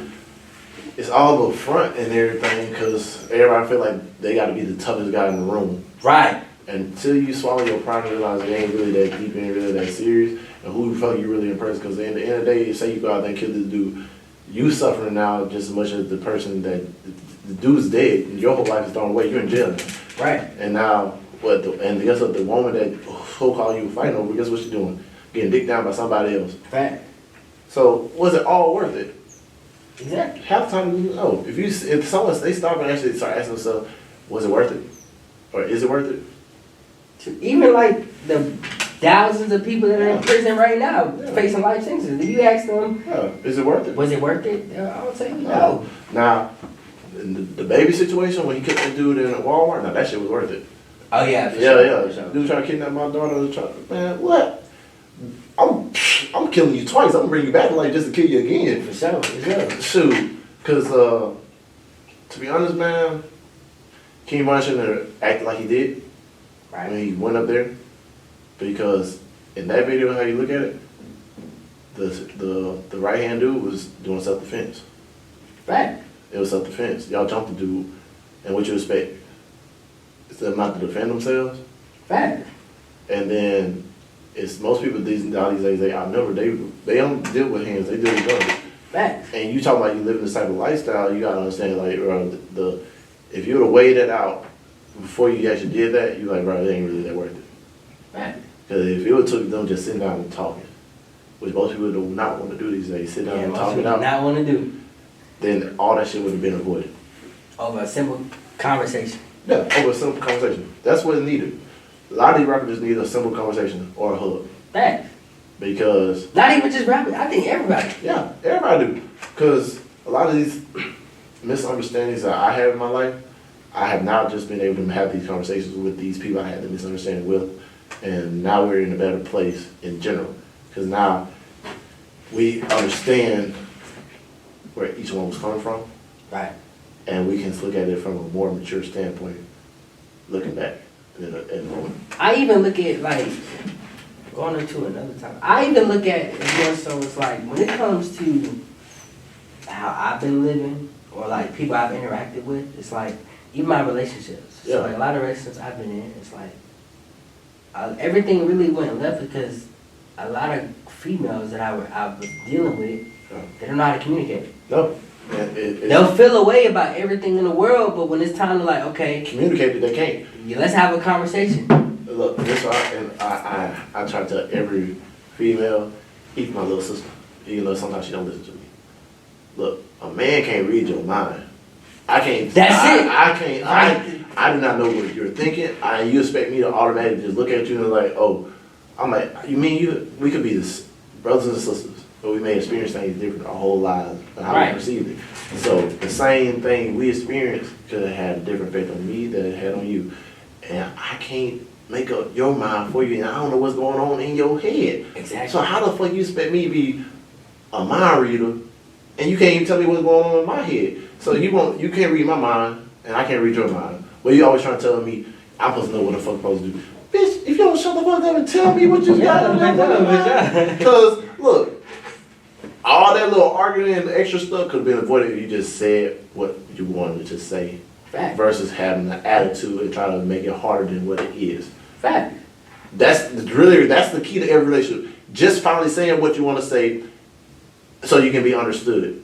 Speaker 2: it's all up front and everything, because everybody feel like they got to be the toughest guy in the room.
Speaker 1: Right.
Speaker 2: Until you swallow your pride and realize it ain't really that deep, ain't really that serious, and who the fuck you really impress, because at the end of the day, say you go out there and kill this dude, you suffering now just as much as the person that the dude's dead and your whole life is thrown away. You're in jail now. Right. And now and guess what, the woman that so-called you fighting over, guess what she's doing? Getting dicked down by somebody else.
Speaker 1: Right.
Speaker 2: So was it all worth it?
Speaker 1: Exactly.
Speaker 2: Half the time you know. If someone they stop and actually start asking themselves, was it worth it? Or is it worth it?
Speaker 1: Even like the thousands of people that are in prison right now facing life sentences. If you ask them,
Speaker 2: is it worth it?
Speaker 1: Was it worth it? I would say no.
Speaker 2: Now, the baby situation when he killed that dude in Walmart, now that shit was worth it.
Speaker 1: Oh yeah, for
Speaker 2: sure. Dude trying to kidnap my daughter. Man, what? I'm killing you twice. I'm gonna bring you back like just to kill you again.
Speaker 1: For sure.
Speaker 2: Shoot, cause to be honest, man, King Von shouldn't have acted like he did when he went up there, because in that video, how you look at it, the right hand dude was doing self-defense.
Speaker 1: Right.
Speaker 2: It was self-defense. Y'all jumped the dude, and what you expect? Is them not to defend themselves?
Speaker 1: Right.
Speaker 2: And then it's most people these days they outnumber. They don't deal with hands. They deal with guns.
Speaker 1: Right.
Speaker 2: And you talking about you living this type of lifestyle, you gotta understand like, bro, if you would have weighed it out before you actually did that, you like, bro, it ain't really that worth it.
Speaker 1: Right.
Speaker 2: Because if it would took them just sitting down and talking, which most people do not want to do these days, sit down and talk it out.
Speaker 1: Not want to do.
Speaker 2: Then all that shit would have been avoided.
Speaker 1: Over a simple conversation.
Speaker 2: Yeah, over a simple conversation. That's what it needed. A lot of these rappers just need a simple conversation or a hug.
Speaker 1: Facts.
Speaker 2: Because
Speaker 1: not even just rappers, I think everybody.
Speaker 2: Yeah, everybody do. Because a lot of these misunderstandings that I have in my life, I have now just been able to have these conversations with these people I had the misunderstanding with, and now we're in a better place in general. Because now we understand where each one was coming from.
Speaker 1: Right.
Speaker 2: And we can look at it from a more mature standpoint, looking back in a moment.
Speaker 1: I even look at, like, going into another topic, I even look at it more so it's like, when it comes to how I've been living, or like people I've interacted with, it's like, even my relationships. So like a lot of relationships I've been in, it's like, everything really went left because a lot of females that I was dealing with, they don't know how to communicate.
Speaker 2: No.
Speaker 1: They'll feel a way about everything in the world, but when it's time to like, okay,
Speaker 2: communicate it, they can't.
Speaker 1: Yeah, let's have a conversation.
Speaker 2: Look, this I try to tell every female, even my little sister, even though sometimes she don't listen to me. Look, a man can't read your mind. I can't.
Speaker 1: That's it.
Speaker 2: I can't. I do not know what you're thinking. You expect me to automatically just look at you and like, oh, I'm like, you mean you? We could be this brothers and sisters, but we may experience things different our whole lives and how we perceive it. So the same thing we experienced could have had a different effect on me that it had on you, and I can't make up your mind for you, and I don't know what's going on in your head.
Speaker 1: Exactly.
Speaker 2: So how the fuck you expect me to be a mind reader, and you can't even tell me what's going on in my head? So you can't read my mind, and I can't read your mind. But you always trying to tell me I'm supposed to know what the fuck I'm supposed to do. Bitch, if you don't shut the fuck up and tell me what you got to do, because look, all that little arguing and extra stuff could have been avoided if you just said what you wanted to just say.
Speaker 1: Fact.
Speaker 2: Versus having an attitude and trying to make it harder than what it is.
Speaker 1: Fact.
Speaker 2: That's the key to every relationship. Just finally saying what you want to say so you can be understood.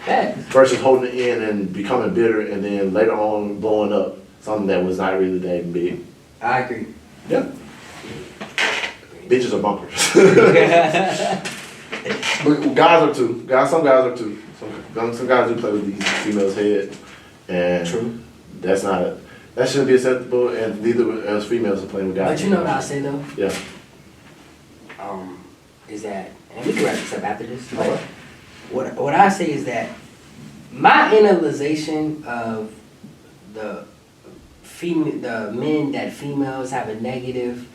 Speaker 1: Fact.
Speaker 2: Versus holding it in and becoming bitter and then later on blowing up something that was not really that big.
Speaker 1: I agree.
Speaker 2: Yeah. Bitches are bumpers. But guys are too. Some guys are too. Some guys do play with these females' heads. And
Speaker 1: true.
Speaker 2: That shouldn't be acceptable, and neither as females are playing with guys.
Speaker 1: But you know what I'll say though?
Speaker 2: Yeah.
Speaker 1: Is that, and we can wrap this up after this. But what I say is that my analyzation of the men that females have a negative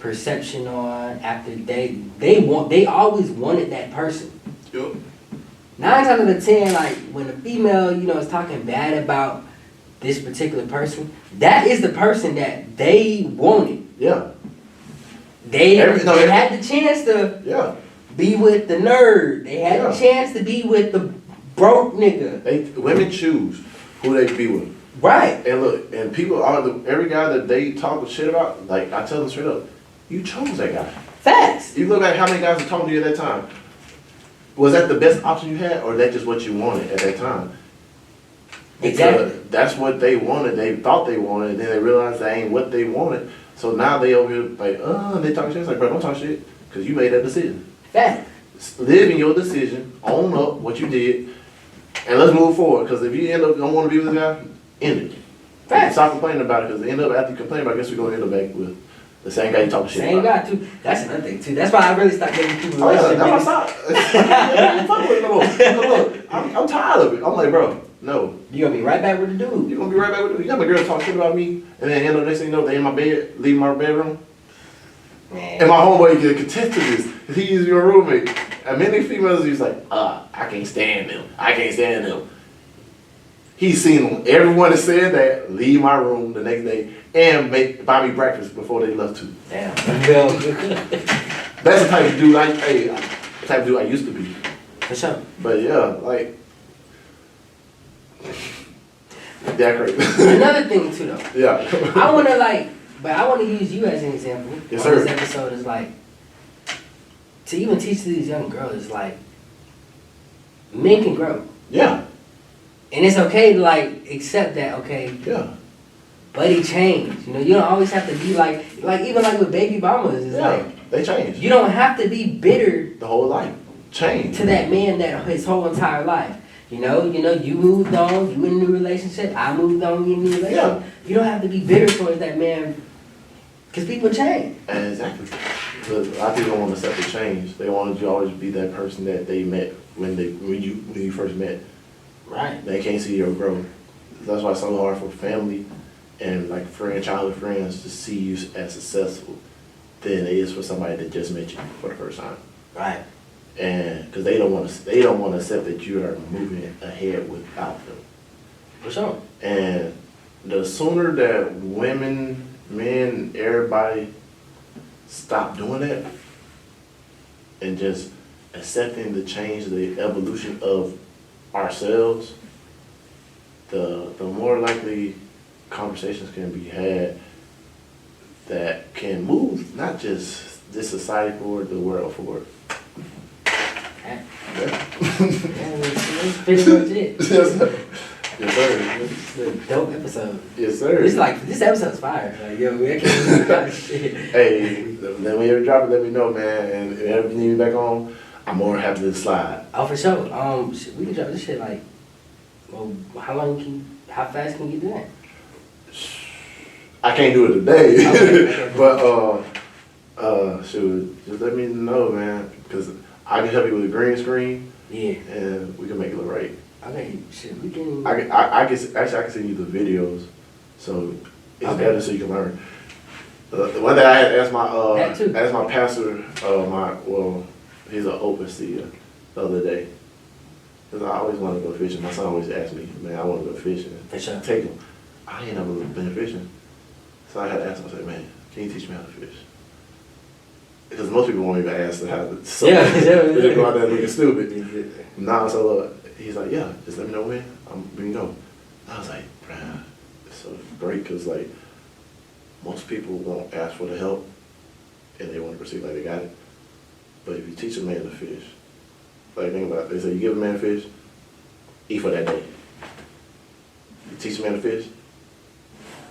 Speaker 1: perception on after they always wanted that person.
Speaker 2: Yep.
Speaker 1: 9 times out of 10, like when a female, is talking bad about this particular person, that is the person that they wanted.
Speaker 2: Yeah.
Speaker 1: They had the chance to be with the nerd. They had the chance to be with the broke nigga.
Speaker 2: Women choose who they be with.
Speaker 1: Right.
Speaker 2: And look, and people every guy that they talk shit about, like I tell them straight up, you chose that guy.
Speaker 1: Facts.
Speaker 2: You look at how many guys were talking to you at that time. Was that the best option you had, or that just what you wanted at that time?
Speaker 1: Exactly.
Speaker 2: Because that's what they wanted. They thought they wanted, and then they realized that ain't what they wanted. So now they over here like, they talk shit. It's like, bro, don't talk shit, because you made that decision.
Speaker 1: Fact.
Speaker 2: Live in your decision, own up what you did, and let's move forward. Because if you end up don't want to be with this guy, end it.
Speaker 1: Fact.
Speaker 2: Stop complaining about it, because after you complain about it, I guess we're going to end up back with the same guy you talking shit
Speaker 1: Same
Speaker 2: about.
Speaker 1: guy too. That's another thing too. That's why I really stopped giving people.
Speaker 2: Oh yeah, that's why I'm tired of it. I'm like, bro, no.
Speaker 1: You're gonna be right back with the dude.
Speaker 2: You're gonna be right back with the dude. You got my girl talk shit about me, and then end up next thing you know, they in my bed, leave my bedroom.
Speaker 1: Man.
Speaker 2: And my homeboy can contest to this. He's your roommate. And many females, he's like, I can't stand them. I can't stand them. He's seen everyone that said that leave my room the next day and buy me breakfast before they left too.
Speaker 1: Damn.
Speaker 2: That's the type of dude I used to be.
Speaker 1: For sure.
Speaker 2: But yeah, like that crazy.
Speaker 1: Another thing too though.
Speaker 2: Yeah.
Speaker 1: I wanna use you as an example.
Speaker 2: Yes,
Speaker 1: on
Speaker 2: sir.
Speaker 1: This episode is like to even teach to these young girls is like men can grow.
Speaker 2: Yeah.
Speaker 1: And it's okay to like accept that, okay.
Speaker 2: Yeah.
Speaker 1: Buddy changed. You don't always have to be like even like with baby mamas, it's like
Speaker 2: they change.
Speaker 1: you don't have to be bitter
Speaker 2: The whole life. Change.
Speaker 1: to that man that his whole entire life. You moved on, you in a new relationship, I moved on, you in a new relationship.
Speaker 2: Yeah.
Speaker 1: You don't have to be bitter towards that man because people change.
Speaker 2: Exactly. But a lot of people don't want to accept the change. They want you to always be that person that they met when you first met.
Speaker 1: Right.
Speaker 2: They can't see your growth. That's why it's so hard for family and like childhood friends to see you as successful than it is for somebody that just met you for the first time.
Speaker 1: Right.
Speaker 2: And because they don't want to accept that you are moving ahead without them.
Speaker 1: For sure.
Speaker 2: And the sooner that women, men, everybody stop doing that and just accepting the change, the evolution of ourselves, the more likely conversations can be had that can move not just this society forward, the world forward.
Speaker 1: Okay.
Speaker 2: Yeah.
Speaker 1: That's pretty much it.
Speaker 2: Yes, sir. Yes, sir.
Speaker 1: It's a dope episode.
Speaker 2: Yes, sir.
Speaker 1: This episode's fire. Like, yo, I can't believe shit.
Speaker 2: Hey, then when you ever drop it, let me know, man. And if you ever need me back on, I'm more happy to slide.
Speaker 1: Oh, for sure. We can drop this shit like, well, how fast can you do that?
Speaker 2: I can't do it today,
Speaker 1: Okay.
Speaker 2: but shoot, just let me know, man, because I can help you with a green screen.
Speaker 1: Yeah.
Speaker 2: And we can make it look right.
Speaker 1: Okay, shit, we can.
Speaker 2: I can send you the videos, so it's better so you can learn. The one that I had asked my pastor, he's an overseer, the other day, because I always wanted to go fishing. My son always asked me, man, I want to go fishing.
Speaker 1: For sure.
Speaker 2: Take him. I ain't never been fishing, so I had to ask him. I said, man, can you teach me how to fish? because most people won't even answer how to. So
Speaker 1: Yeah.
Speaker 2: they just go out there looking stupid. Nah, so he's like, yeah, just let me know when. We can go. I was like, bruh, it's so great because like most people won't ask for the help and they want to proceed like they got it. But if you teach a man to fish, like think about it, they say you give a man a fish, eat for that day. You teach a man to fish,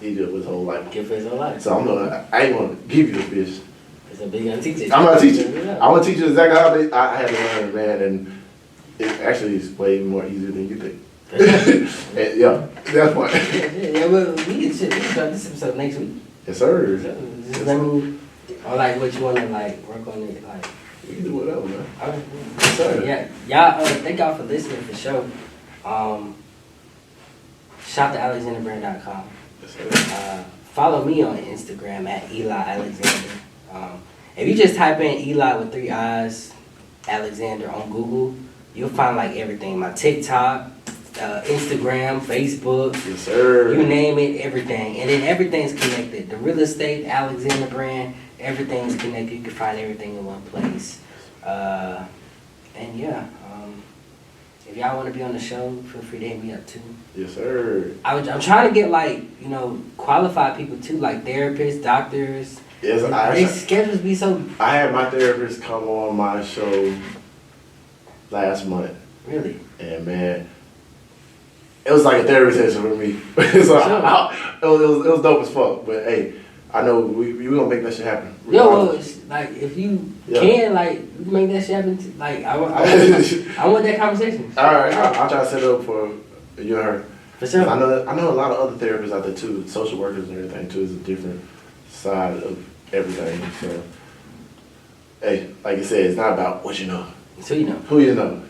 Speaker 2: he do it with his whole life.
Speaker 1: Give for his whole life.
Speaker 2: So I ain't gonna give you the fish.
Speaker 1: It's a big teach it.
Speaker 2: I'm gonna teach you. I'm gonna teach you exactly how I had to learn, man, and it actually is way more easier than you think. And, yeah, that's why.
Speaker 1: Yeah, well, we can start this episode next week.
Speaker 2: Yes, sir.
Speaker 1: So, just let me, or like what you wanna like work on it, like.
Speaker 2: We can do whatever, man.
Speaker 1: Okay.
Speaker 2: Yes, sir.
Speaker 1: Yeah, y'all. Thank y'all for listening for sure. Shop to alexanderbrand.com.
Speaker 2: Yes, sir.
Speaker 1: Follow me on Instagram at Eli Alexander. If you just type in Eli with 3 I's, Alexander on Google, you'll find like everything. My TikTok, Instagram, Facebook.
Speaker 2: Yes, sir.
Speaker 1: You name it, everything. And then everything's connected. The real estate, Alexander brand, everything's connected. You can find everything in one place. And yeah, if y'all want to be on the show, feel free to hit me up too.
Speaker 2: Yes, sir.
Speaker 1: I'm trying to get like, qualified people too, like therapists, doctors.
Speaker 2: Yes,
Speaker 1: These schedules be so...
Speaker 2: I had my therapist come on my show last month.
Speaker 1: Really?
Speaker 2: And man, it was like a therapy session for me. So it was dope as fuck. But hey, I know we gonna make that shit happen.
Speaker 1: Yo, well, it's like if you can, like, you can make that shit happen. Like I want that conversation.
Speaker 2: All right, I'll try to set it up for you and her.
Speaker 1: For sure.
Speaker 2: I know a lot of other therapists out there too, social workers and everything too. Is a different side of everything. So hey, like you said, it's not about what you know.
Speaker 1: So you know.
Speaker 2: Who you know.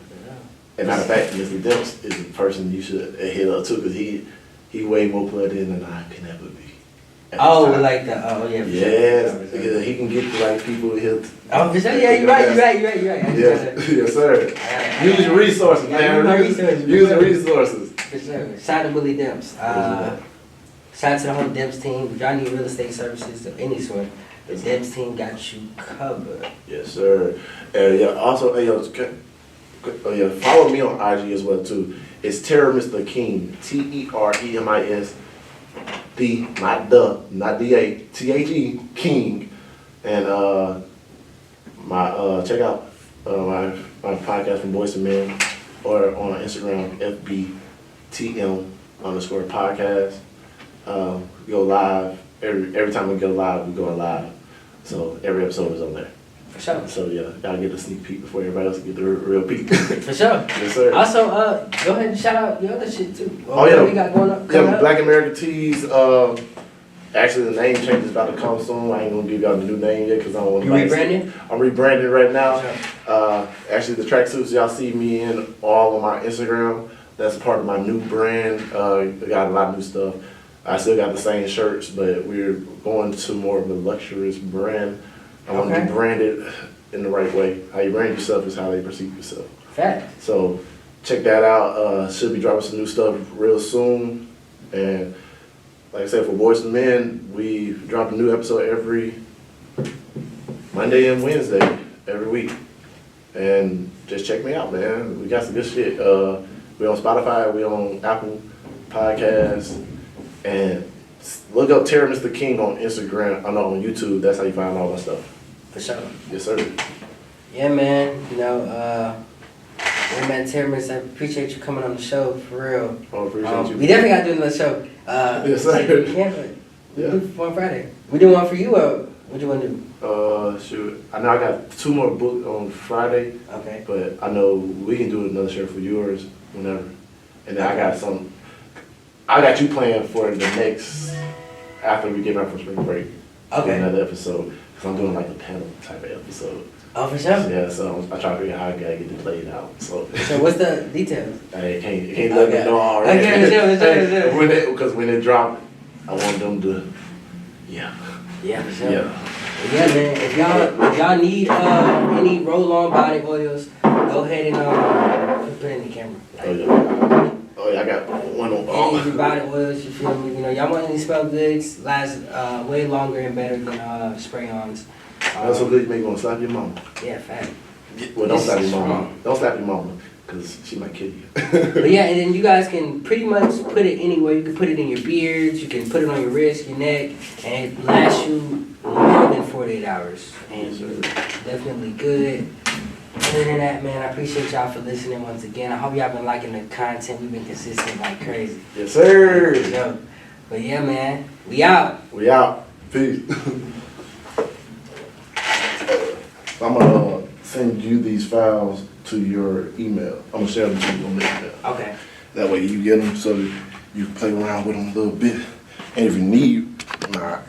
Speaker 2: And matter of fact, Mr. Demps is the person you should hit up too, because he way more plugged in than I can ever be.
Speaker 1: Oh, like the yeah.
Speaker 2: Yes, because he can get the right people.
Speaker 1: Oh, for sure. Yeah, you're right.
Speaker 2: Yes, sir. Use your resources, man. Use your resources.
Speaker 1: For sure. Shout out to Willie Demps. Shout out to the whole Demps team. If y'all need real estate services of any sort, the Demps team got you covered.
Speaker 2: Yes, sir. And yeah, also, follow me on IG as well too. It's Teremis the King. Teremis. Not D-A, T-H-E, King. And check out my podcast from Boyz II Men, or on Instagram, FBTM_podcast. We go live. Every time we go live, we go live. So every episode is on there.
Speaker 1: For sure.
Speaker 2: So yeah, gotta get a sneak peek before everybody else get the real peek.
Speaker 1: For sure.
Speaker 2: Yes, sir.
Speaker 1: Also, go ahead and shout out your other shit too.
Speaker 2: What
Speaker 1: we got going up?
Speaker 2: Yeah, Black American Tees. Actually, the name change is about to come soon. I ain't gonna give y'all the new name yet because I don't want to.
Speaker 1: You rebranding?
Speaker 2: I'm rebranding right now.
Speaker 1: Sure.
Speaker 2: Actually, the tracksuits y'all see me in all on my Instagram. That's part of my new brand. I got a lot of new stuff. I still got the same shirts, but we're going to more of a luxurious brand. I want to be branded in the right way. How you brand yourself is how they perceive yourself.
Speaker 1: Fact.
Speaker 2: So check that out. Should be dropping some new stuff real soon. And like I said, for Boyz II Men, we drop a new episode every Monday and Wednesday every week. And just check me out, man. We got some good shit. We on Spotify, we on Apple Podcasts, and look up Teremis the King on Instagram. I know on YouTube. That's how you find all my stuff.
Speaker 1: For sure.
Speaker 2: Yes, sir.
Speaker 1: Yeah, man. Man, Teremis, I appreciate you coming on the show for real.
Speaker 2: I appreciate you.
Speaker 1: We definitely got to do another show.
Speaker 2: Yes, sir.
Speaker 1: We do one Friday. We do one for you, or what you want to do?
Speaker 2: Shoot. I know I got 2 more booked on Friday.
Speaker 1: Okay.
Speaker 2: But I know we can do another show for yours whenever. And then I got you planned for the next, after we get back from spring break.
Speaker 1: Okay.
Speaker 2: Another episode. Because I'm doing like a panel type of episode.
Speaker 1: Oh, for sure?
Speaker 2: Yeah, so I try to figure out how I gotta get it played out. So
Speaker 1: what's the details?
Speaker 2: I can't let them know already.
Speaker 1: Okay, sure.
Speaker 2: Because when it drop, I want them to,
Speaker 1: Yeah, for sure.
Speaker 2: Yeah.
Speaker 1: Yeah, man. If y'all need any roll-on body oils, go ahead and put it in the camera.
Speaker 2: Oh yeah, I got one on.
Speaker 1: Any body oils, you feel me? Y'all want any smell goods, last way longer and better than spray-ons.
Speaker 2: That's so good you make you want to slap your mama.
Speaker 1: Yeah, fact.
Speaker 2: Well, don't
Speaker 1: This
Speaker 2: slap
Speaker 1: is
Speaker 2: your mama.
Speaker 1: strong.
Speaker 2: Don't slap your mama, because she might kill you.
Speaker 1: But yeah, and then you guys can pretty much put it anywhere. You can put it in your beards, you can put it on your wrist, your neck, and it lasts you more than 48 hours. And definitely good. Other than that, man, I appreciate y'all for listening once again. I hope y'all been liking the content. We've been consistent like crazy.
Speaker 2: Yes, sir.
Speaker 1: Yo. But yeah, man, we out.
Speaker 2: We out. Peace. I'm going to send you these files to your email. I'm going to share them to you on the email.
Speaker 1: Okay.
Speaker 2: That way you get them so that you can play around with them a little bit. And if you need, nah,